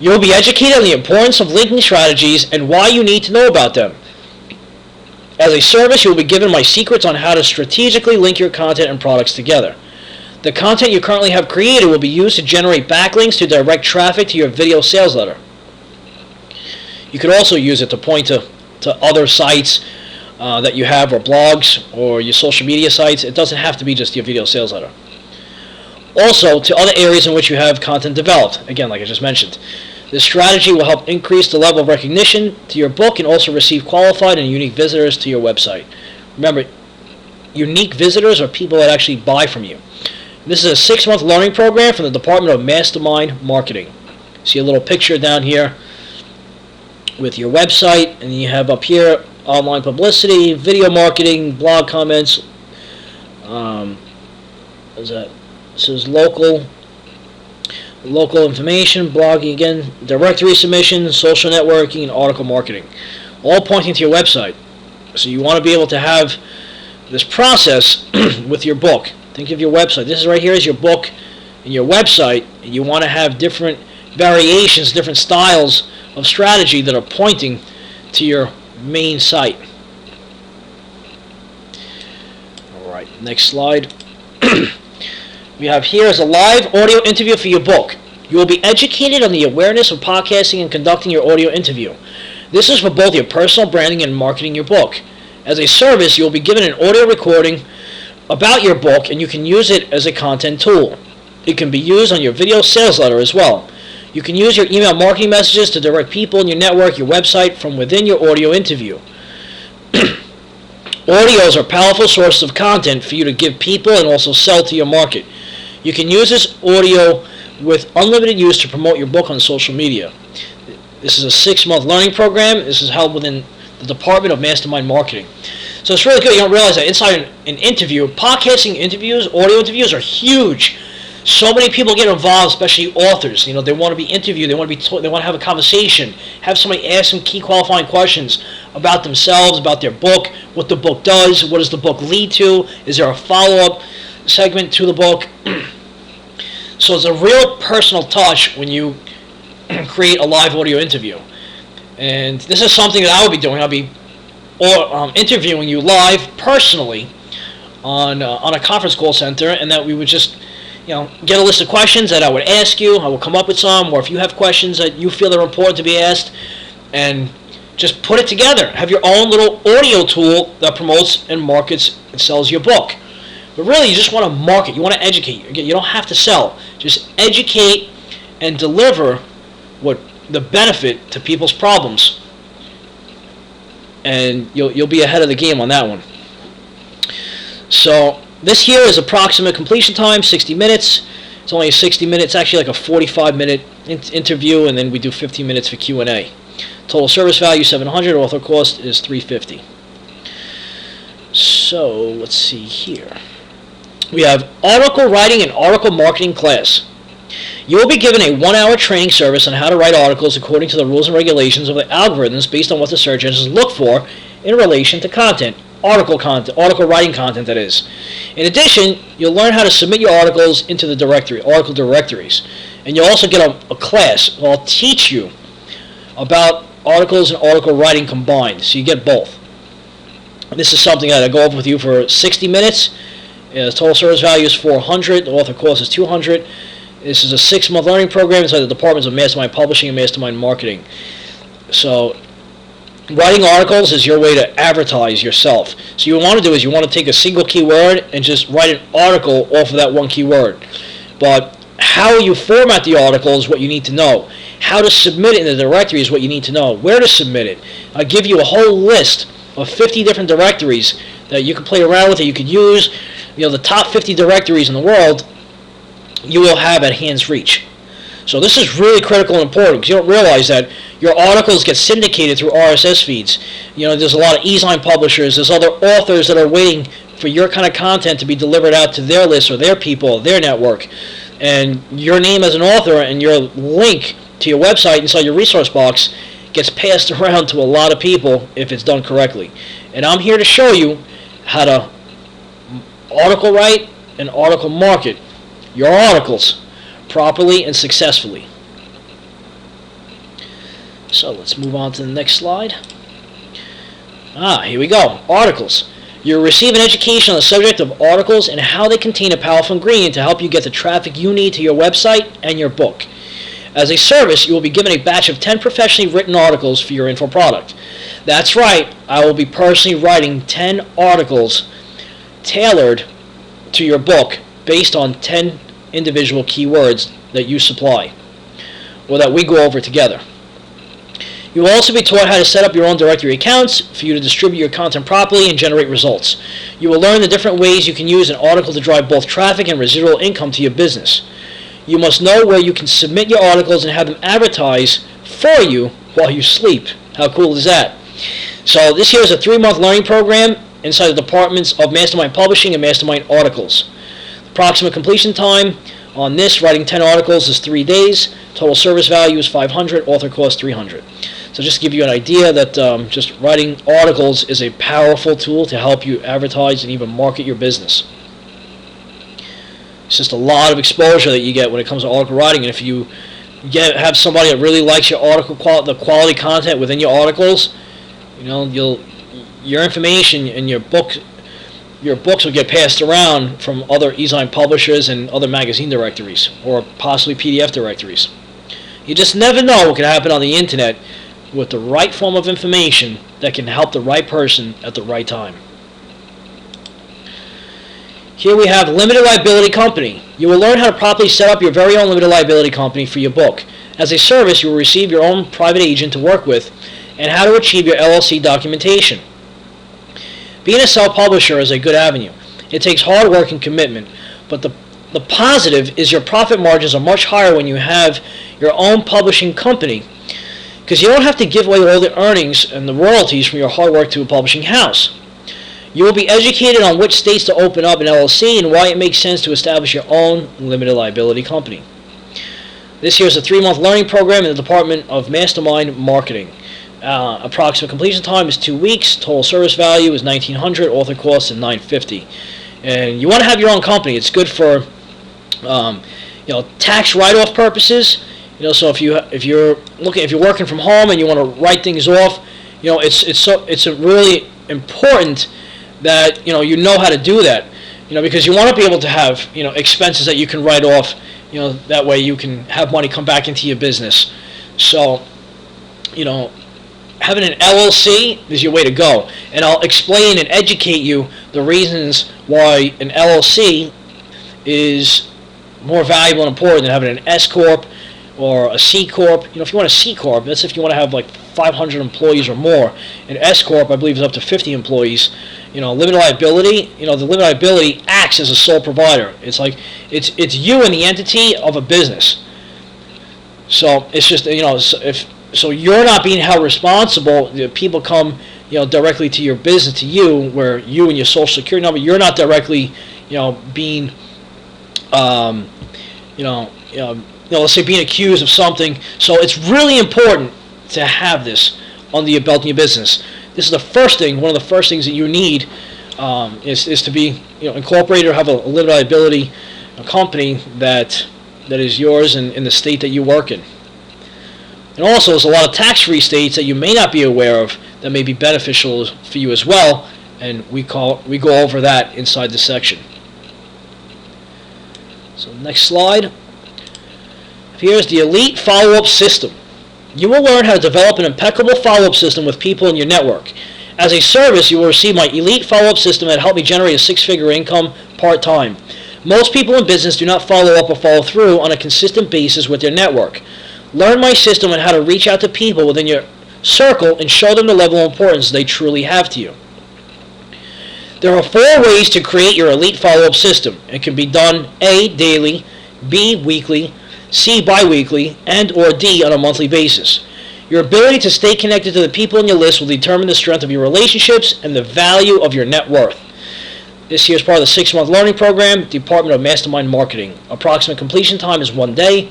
You'll be educated on the importance of linking strategies and why you need to know about them. As a service, you'll be given my secrets on how to strategically link your content and products together. The content you currently have created will be used to generate backlinks to direct traffic to your video sales letter. You could also use it to point to other sites that you have, or blogs, or your social media sites. It doesn't have to be just your video sales letter. Also, to other areas in which you have content developed. Again, like I just mentioned. This strategy will help increase the level of recognition to your book and also receive qualified and unique visitors to your website. Remember, unique visitors are people that actually buy from you. This is a 6-month learning program from the Department of Mastermind Marketing. See a little picture down here with your website, and you have up here online publicity, video marketing, blog comments. What is that? This is local information, blogging again, directory submission, social networking, and article marketing, all pointing to your website. So you want to be able to have this process with your book. Think of your website. This is right here is your book and your website, and you want to have different variations, different styles of strategy that are pointing to your main site. Alright, next slide. We have here is a live audio interview for your book. You will be educated on the awareness of podcasting and conducting your audio interview. This is for both your personal branding and marketing your book. As a service, you will be given an audio recording about your book, and you can use it as a content tool. It can be used on your video sales letter as well. You can use your email marketing messages to direct people in your network, your website, from within your audio interview. Audios are powerful sources of content for you to give people and also sell to your market. You can use this audio with unlimited use to promote your book on social media. This is a 6-month learning program. This is held within the Department of Mastermind Marketing. So it's really good. You don't realize that inside an interview, podcasting interviews, audio interviews are huge. So many people get involved, especially authors. They want to be interviewed. They want to they want to have a conversation. Have somebody ask them key qualifying questions about themselves, about their book, what the book does, what does the book lead to, is there a follow-up segment to the book. So it's a real personal touch when you create a live audio interview. And this is something that I will be doing. I'll be interviewing you live personally on a conference call center, and that we would just get a list of questions that I would ask you. I will come up with some, or if you have questions that you feel are important to be asked, and just put it together. Have your own little audio tool that promotes and markets and sells your book. But really, you just want to market. You want to educate. You don't have to sell. Just educate and deliver what the benefit to people's problems. And you'll be ahead of the game on that one. So this here is approximate completion time, 60 minutes. It's only a 60 minutes, actually like a 45-minute interview, and then we do 15 minutes for Q&A. Total service value $700, author cost is $350. So let's see here. We have article writing and article marketing class. You will be given a 1-hour training service on how to write articles according to the rules and regulations of the algorithms based on what the search engines look for in relation to content, article writing content, that is. In addition, you'll learn how to submit your articles into the article directories. And you'll also get a class where I'll teach you about articles and article writing combined, so you get both. This is something that I go over with you for 60 minutes. Total service value is $400. The author cost is $200. This is a 6-month learning program inside the departments of Mastermind Publishing and Mastermind Marketing. So writing articles is your way to advertise yourself. So you want to do is you want to take a single keyword and just write an article off of that one keyword. But how you format the article is what you need to know. How to submit it in the directory is what you need to know. Where to submit it. I'll give you a whole list of 50 different directories that you can play around with, that you could use. The top 50 directories in the world you will have at hand's reach. So this is really critical and important, because you don't realize that your articles get syndicated through RSS feeds. There's a lot of e-sign publishers, there's other authors that are waiting for your kind of content to be delivered out to their list or their people, their network. And your name as an author and your link to your website inside your resource box gets passed around to a lot of people if it's done correctly. And I'm here to show you how to article write and article market your articles properly and successfully. So let's move on to the next slide. Here we go. Articles. You'll receive an education on the subject of articles and how they contain a powerful ingredient to help you get the traffic you need to your website and your book. As a service, you will be given a batch of 10 professionally written articles for your info product. That's right, I will be personally writing 10 articles tailored to your book based on 10 individual keywords that you supply, or that we go over together. You will also be taught how to set up your own directory accounts for you to distribute your content properly and generate results. You will learn the different ways you can use an article to drive both traffic and residual income to your business. You must know where you can submit your articles and have them advertise for you while you sleep. How cool is that? So this here is a 3-month learning program inside the departments of Mastermind Publishing and Mastermind Articles. Approximate completion time on this, writing 10 articles, is 3 days. Total service value is $500. Author cost $300. So just to give you an idea that just writing articles is a powerful tool to help you advertise and even market your business. It's just a lot of exposure that you get when it comes to article writing. And if you have somebody that really likes your article, the quality content within your articles, your information and your books will get passed around from other e-sign publishers and other magazine directories, or possibly PDF directories. You just never know what can happen on the internet with the right form of information that can help the right person at the right time. Here we have limited liability company. You will learn how to properly set up your very own limited liability company for your book. As a service, you will receive your own private agent to work with, and how to achieve your LLC documentation. Being a self-publisher is a good avenue. It takes hard work and commitment, but the positive is your profit margins are much higher when you have your own publishing company, because you don't have to give away all the earnings and the royalties from your hard work to a publishing house. You will be educated on which states to open up an LLC and why it makes sense to establish your own limited liability company. This here is a 3-month learning program in the Department of Mastermind Marketing. Approximate completion time is 2 weeks. Total service value is $1,900. Author cost is $950. And you want to have your own company. It's good for tax write-off purposes. So if you're working from home and you want to write things off, it's really important that you know how to do that. Because you want to be able to have expenses that you can write off. That way you can have money come back into your business. So, having an LLC is your way to go. And I'll explain and educate you the reasons why an LLC is more valuable and important than having an S Corp or a C Corp. If you want a C Corp, that's if you want to have like 500 employees or more. An S Corp, I believe, is up to 50 employees. Limited liability, the limited liability acts as a sole provider. It's like, it's you and the entity of a business. So it's just, so you're not being held responsible. People come, directly to your business, to you, where you and your social security number, you're not directly, being, let's say being accused of something. So it's really important to have this under your belt in your business. This is the first thing, one of the first things that you need is to be incorporated or have a limited liability company that is yours in the state that you work in. And also, there's a lot of tax-free states that you may not be aware of that may be beneficial for you as well, and we go over that inside this section. So next slide. Here's the Elite FollowUp System. You will learn how to develop an impeccable follow-up system with people in your network. As a service, you will receive my Elite FollowUp System that helped me generate a 6-figure income part-time. Most people in business do not follow up or follow through on a consistent basis with their network. Learn my system on how to reach out to people within your circle and show them the level of importance they truly have to you. There are 4 ways to create your Elite FollowUp System. It can be done A, daily, B, weekly, C, bi-weekly, and or D, on a monthly basis. Your ability to stay connected to the people in your list will determine the strength of your relationships and the value of your net worth. This here is part of the 6-month learning program, Department of Mastermind Marketing. Approximate completion time is 1 day.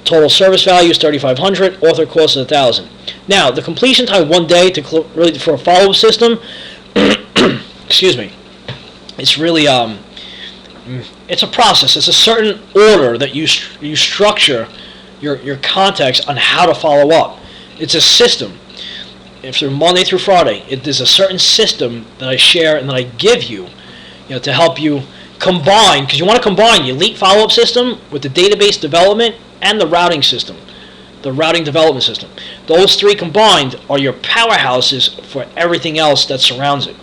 Total service value is $3,500. Author cost is $1,000. Now, the completion time 1 day for a follow-up system, excuse me, it's really it's a process. It's a certain order that you structure your contacts on how to follow up. It's a system. If they're Monday through Friday, there's a certain system that I share and that I give you, to help you combine, because you want to combine the Elite follow-up system with the database development and the routing system, the routing development system. Those 3 combined are your powerhouses for everything else that surrounds it.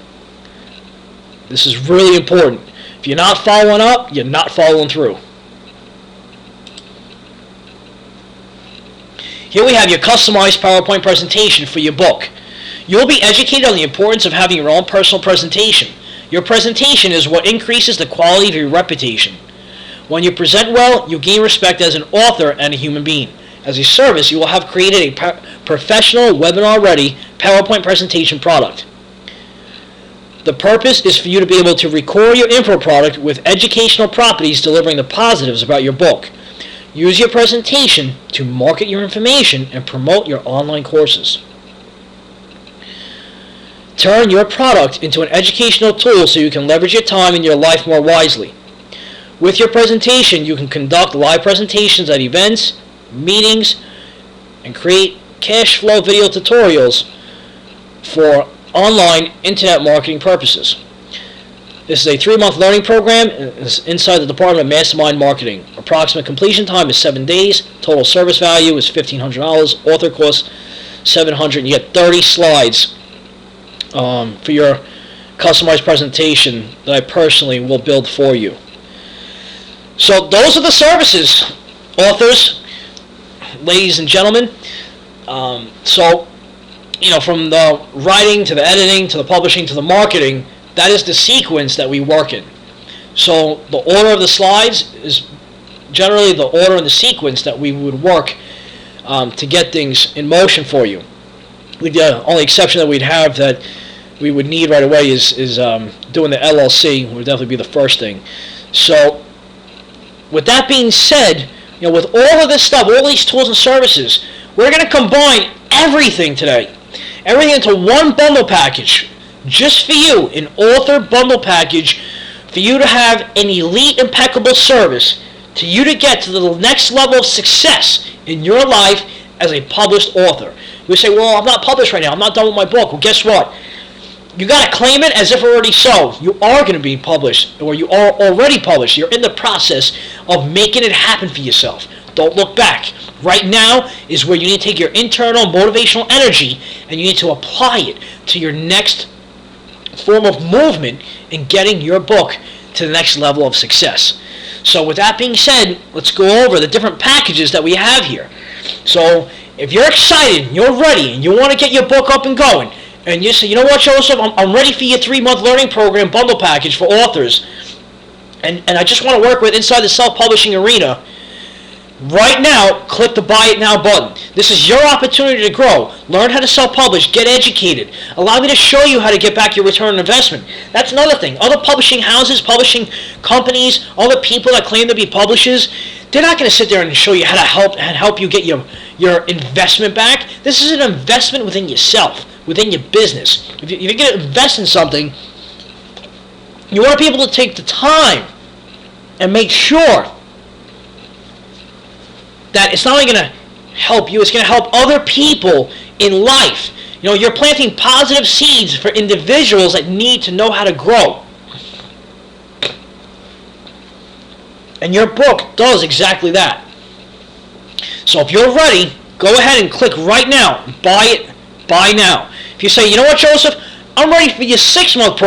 This is really important. If you're not following up, you're not following through. Here we have your customized PowerPoint presentation for your book. You'll be educated on the importance of having your own personal presentation. Your presentation is what increases the quality of your reputation. When you present well, you gain respect as an author and a human being. As a service, you will have created a professional, webinar-ready PowerPoint presentation product. The purpose is for you to be able to record your info product with educational properties delivering the positives about your book. Use your presentation to market your information and promote your online courses. Turn your product into an educational tool so you can leverage your time and your life more wisely. With your presentation, you can conduct live presentations at events, meetings, and create cash flow video tutorials for online internet marketing purposes. This is a 3-month learning program inside the Department of Mastermind Marketing. Approximate completion time is 7 days. Total service value is $1,500. Author cost $700. You get 30 slides for your customized presentation that I personally will build for you. So those are the services, authors, ladies and gentlemen. From the writing to the editing to the publishing to the marketing, that is the sequence that we work in. So the order of the slides is generally the order and the sequence that we would work to get things in motion for you. The only exception that we'd have that we would need right away is doing the LLC. Would definitely be the first thing. So with that being said, with all of this stuff, all these tools and services, we're going to combine everything today, everything into one bundle package, just for you, an author bundle package, for you to have an elite, impeccable service, to you to get to the next level of success in your life as a published author. You say, well, I'm not published right now. I'm not done with my book. Well, guess what? You got to claim it as if already so. You are going to be published, or you are already published. You're in the process of making it happen for yourself. Don't look back. Right now is where you need to take your internal motivational energy and you need to apply it to your next form of movement in getting your book to the next level of success. So with that being said, let's go over the different packages that we have here. So if you're excited, you're ready, and you want to get your book up and going, and you say, you know what, Joseph, I'm ready for your 3-month learning program bundle package for authors, and I just want to work with inside the self-publishing arena, right now, click the Buy It Now button. This is your opportunity to grow. Learn how to self-publish. Get educated. Allow me to show you how to get back your return on investment. That's another thing. Other publishing houses, publishing companies, other people that claim to be publishers, they're not going to sit there and show you how to help you get your investment back. This is an investment within yourself, within your business. If you're going to invest in something, you want to be able to take the time and make sure that it's not only going to help you, it's going to help other people in life. You're planting positive seeds for individuals that need to know how to grow. And your book does exactly that. So if you're ready, go ahead and click right now. Buy now. If you say, you know what, Joseph, I'm ready for your 6-month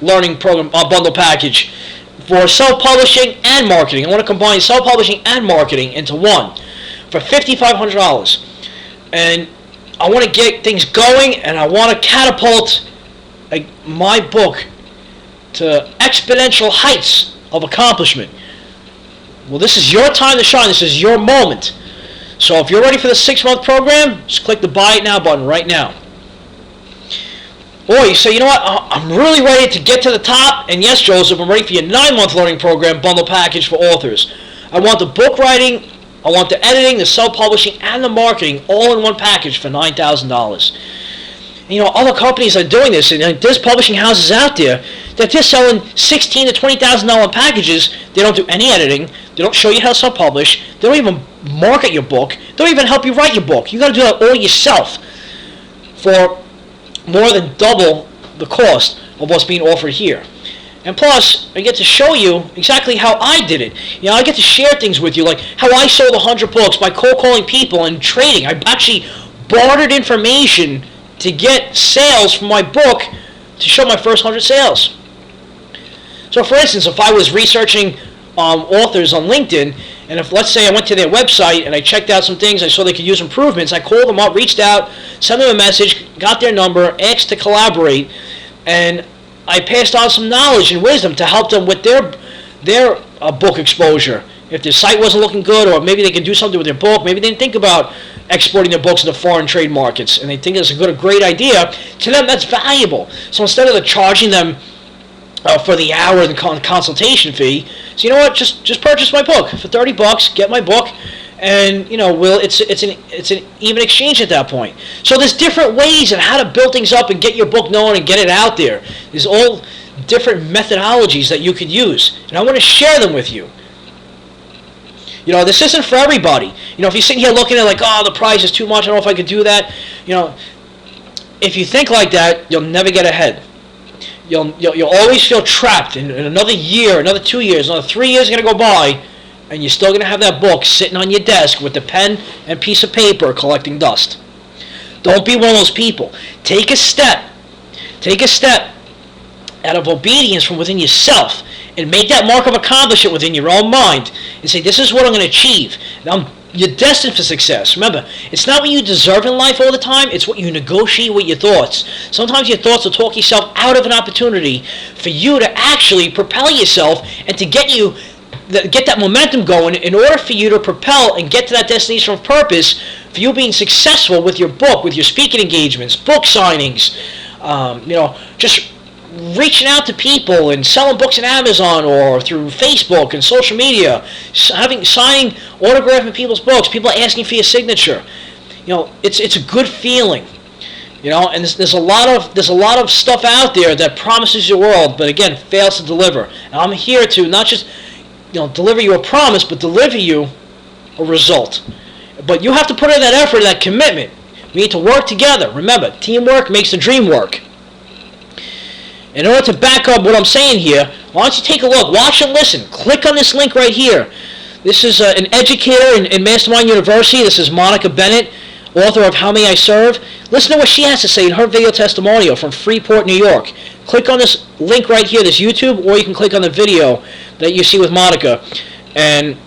learning program, bundle package for self-publishing and marketing. I want to combine self-publishing and marketing into one for $5,500. And I want to get things going, and I want to catapult my book to exponential heights of accomplishment. Well, this is your time to shine. This is your moment. So if you're ready for the 6-month program, just click the Buy It Now button right now. Or you say, you know what, I'm really ready to get to the top, and yes, Joseph, I'm ready for your 9-month learning program bundle package for authors. I want the book writing, I want the editing, the self-publishing, and the marketing all in one package for $9,000. Other companies are doing this, and there's publishing houses out there that they're selling $16,000 to $20,000 packages. They don't do any editing. They don't show you how to self-publish. They don't even market your book. They don't even help you write your book. You got to do that all yourself for more than double the cost of what's being offered here. And plus, I get to show you exactly how I did it. I get to share things with you, like how I sold 100 books by cold calling people and trading. I actually bartered information to get sales from my book to show my first 100 sales. So for instance, if I was researching authors on LinkedIn, and if, let's say, I went to their website and I checked out some things, I saw they could use improvements, I called them up, reached out, sent them a message, got their number, asked to collaborate, and I passed on some knowledge and wisdom to help them with their book exposure. If their site wasn't looking good, or maybe they could do something with their book, maybe they didn't think about exporting their books into foreign trade markets, and they think it's a great idea, to them that's valuable. So instead of charging them for the hour and consultation fee, so you know what, just purchase my book for $30, get my book, and it's an even exchange at that point. So there's different ways on how to build things up and get your book known and get it out there. There's all different methodologies that you could use, and I want to share them with you. This isn't for everybody. If you're sitting here looking at the price is too much, I don't know if I could do that. If you think like that, you'll never get ahead. You'll always feel trapped in another year, another 2 years, another 3 years are going to go by, and you're still going to have that book sitting on your desk with the pen and piece of paper collecting dust. Don't be one of those people. Take a step. Take a step out of obedience from within yourself and make that mark of accomplishment within your own mind and say, this is what I'm going to achieve. Now, you're destined for success. Remember, it's not what you deserve in life all the time, it's what you negotiate with your thoughts. Sometimes your thoughts will talk yourself out of an opportunity for you to actually propel yourself and to get that momentum going in order for you to propel and get to that destination of purpose, for you being successful with your book, with your speaking engagements, book signings, just reaching out to people and selling books on Amazon or through Facebook and social media, signing autographing people's books, people asking for your signature. It's a good feeling. And there's a lot of stuff out there that promises you the world, but again, fails to deliver. And I'm here to not just deliver you a promise, but deliver you a result. But you have to put in that effort, that commitment. We need to work together. Remember, teamwork makes the dream work. In order to back up what I'm saying here, why don't you take a look, watch and listen. Click on this link right here. This is an educator in Mastermind University. This is Monica Bennett, author of How May I Serve. Listen to what she has to say in her video testimonial from Freeport, New York. Click on this link right here, this YouTube, or you can click on the video that you see with Monica. And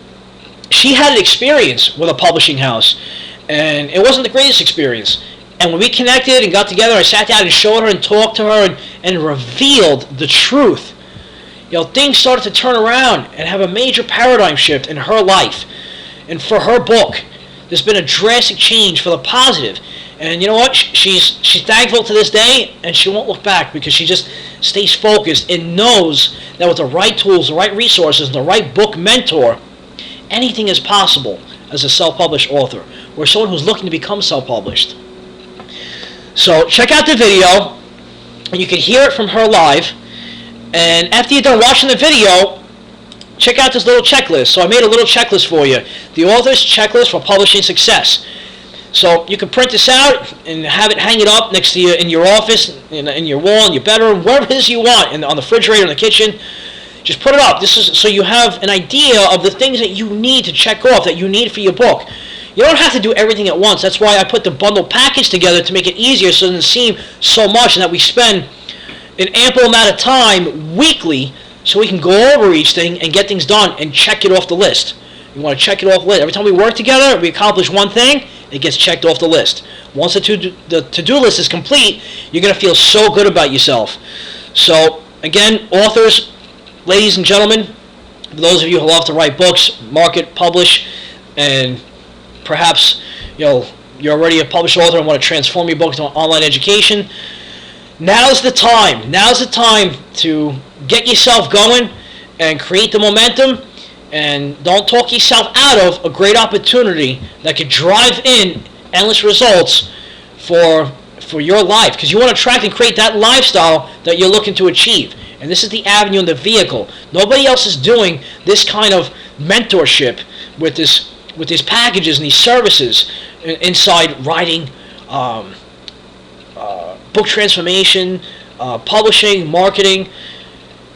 she had an experience with a publishing house, and it wasn't the greatest experience. And when we connected and got together, I sat down and showed her and talked to her and revealed the truth. Things started to turn around and have a major paradigm shift in her life. And for her book, there's been a drastic change for the positive. And you know what? She's thankful to this day, and she won't look back because she just stays focused and knows that with the right tools, the right resources, and the right book mentor, anything is possible as a self-published author or someone who's looking to become self-published. So check out the video, and you can hear it from her live. And after you're done watching the video, check out this little checklist. So I made a little checklist for you. The author's checklist for publishing success. So you can print this out and have it hang it up next to you in your office, in your wall, in your bedroom, wherever it is you want, on the refrigerator, in the kitchen. Just put it up. This is so you have an idea of the things that you need to check off, that you need for your book. You don't have to do everything at once. That's why I put the bundle package together to make it easier so it doesn't seem so much, and that we spend an ample amount of time weekly so we can go over each thing and get things done and check it off the list. You want to check it off the list. Every time we work together, we accomplish one thing, it gets checked off the list. Once the to-do list is complete, you're going to feel so good about yourself. So, again, authors, ladies and gentlemen, for those of you who love to write books, market, publish, and perhaps you're already a published author and want to transform your book into online education, now's the time. Now's the time to get yourself going and create the momentum, and don't talk yourself out of a great opportunity that could drive in endless results for your life, because you want to attract and create that lifestyle that you're looking to achieve. And this is the avenue and the vehicle. Nobody else is doing this kind of mentorship with these packages and these services inside writing, book transformation, publishing, marketing.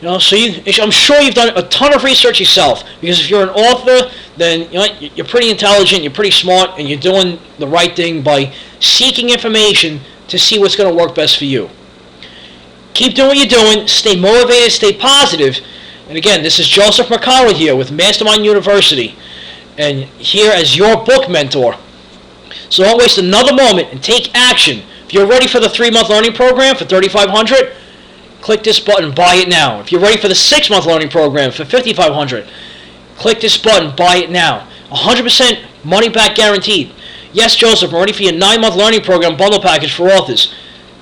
So I'm sure you've done a ton of research yourself, because if you're an author, then you're pretty intelligent, you're pretty smart, and you're doing the right thing by seeking information to see what's going to work best for you. Keep doing what you're doing, stay motivated, stay positive. And again, this is Joseph Mercado here with Mastermind University, and here as your book mentor. So don't waste another moment and take action. If you're ready for the 3-month learning program for $3,500, click this button, buy it now. If you're ready for the 6-month learning program for $5,500, click this button, buy it now. 100% money back guaranteed. Yes, Joseph, I'm ready for your 9-month learning program bundle package for authors.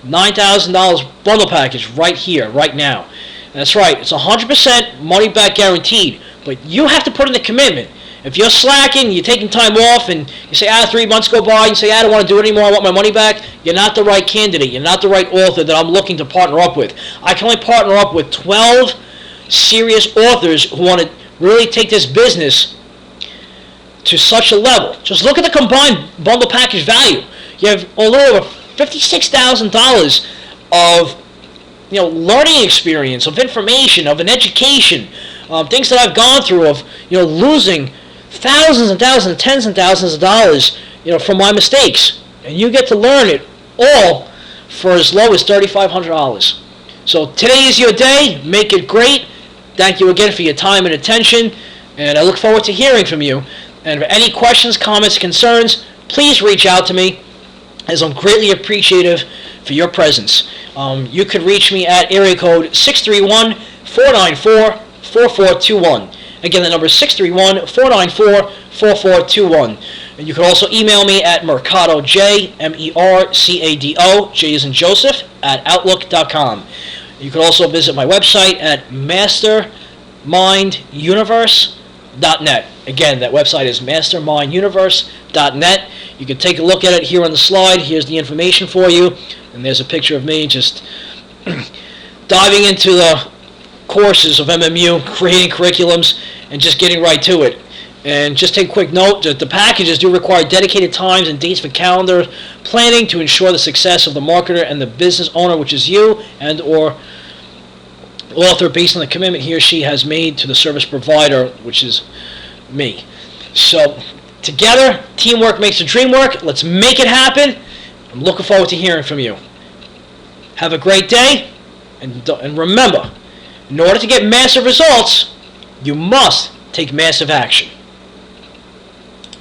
$9,000 bundle package right here, right now. That's right, it's 100% money back guaranteed, but you have to put in the commitment. If you're slacking, you're taking time off, and you say, 3 months go by, and you say, I don't want to do it anymore, I want my money back, you're not the right candidate. You're not the right author that I'm looking to partner up with. I can only partner up with 12 serious authors who want to really take this business to such a level. Just look at the combined bundle package value. You have a little over $56,000 of learning experience, of information, of an education, things that I've gone through, of losing thousands and thousands, tens and thousands of dollars, from my mistakes, and you get to learn it all for as low as $3,500. So today is your day. Make it great. Thank you again for your time and attention, and I look forward to hearing from you. And for any questions, comments, concerns, please reach out to me, as I'm greatly appreciative for your presence. You could reach me at area code 631-494-4421. Again, the number is 631-494-4421. And you can also email me at Mercado, J, M-E-R-C-A-D-O, J as in Joseph, masterminduniverse@outlook.com. You can also visit my website at masterminduniverse.net. Again, that website is masterminduniverse.net. You can take a look at it here on the slide. Here's the information for you. And there's a picture of me just diving into the courses of MMU, creating curriculums, and just getting right to it. And just take a quick note that the packages do require dedicated times and dates for calendar planning to ensure the success of the marketer and the business owner, which is you, and or author, based on the commitment he or she has made to the service provider, which is me. So together, teamwork makes the dream work. Let's make it happen. I'm looking forward to hearing from you. Have a great day, and remember, in order to get massive results, you must take massive action.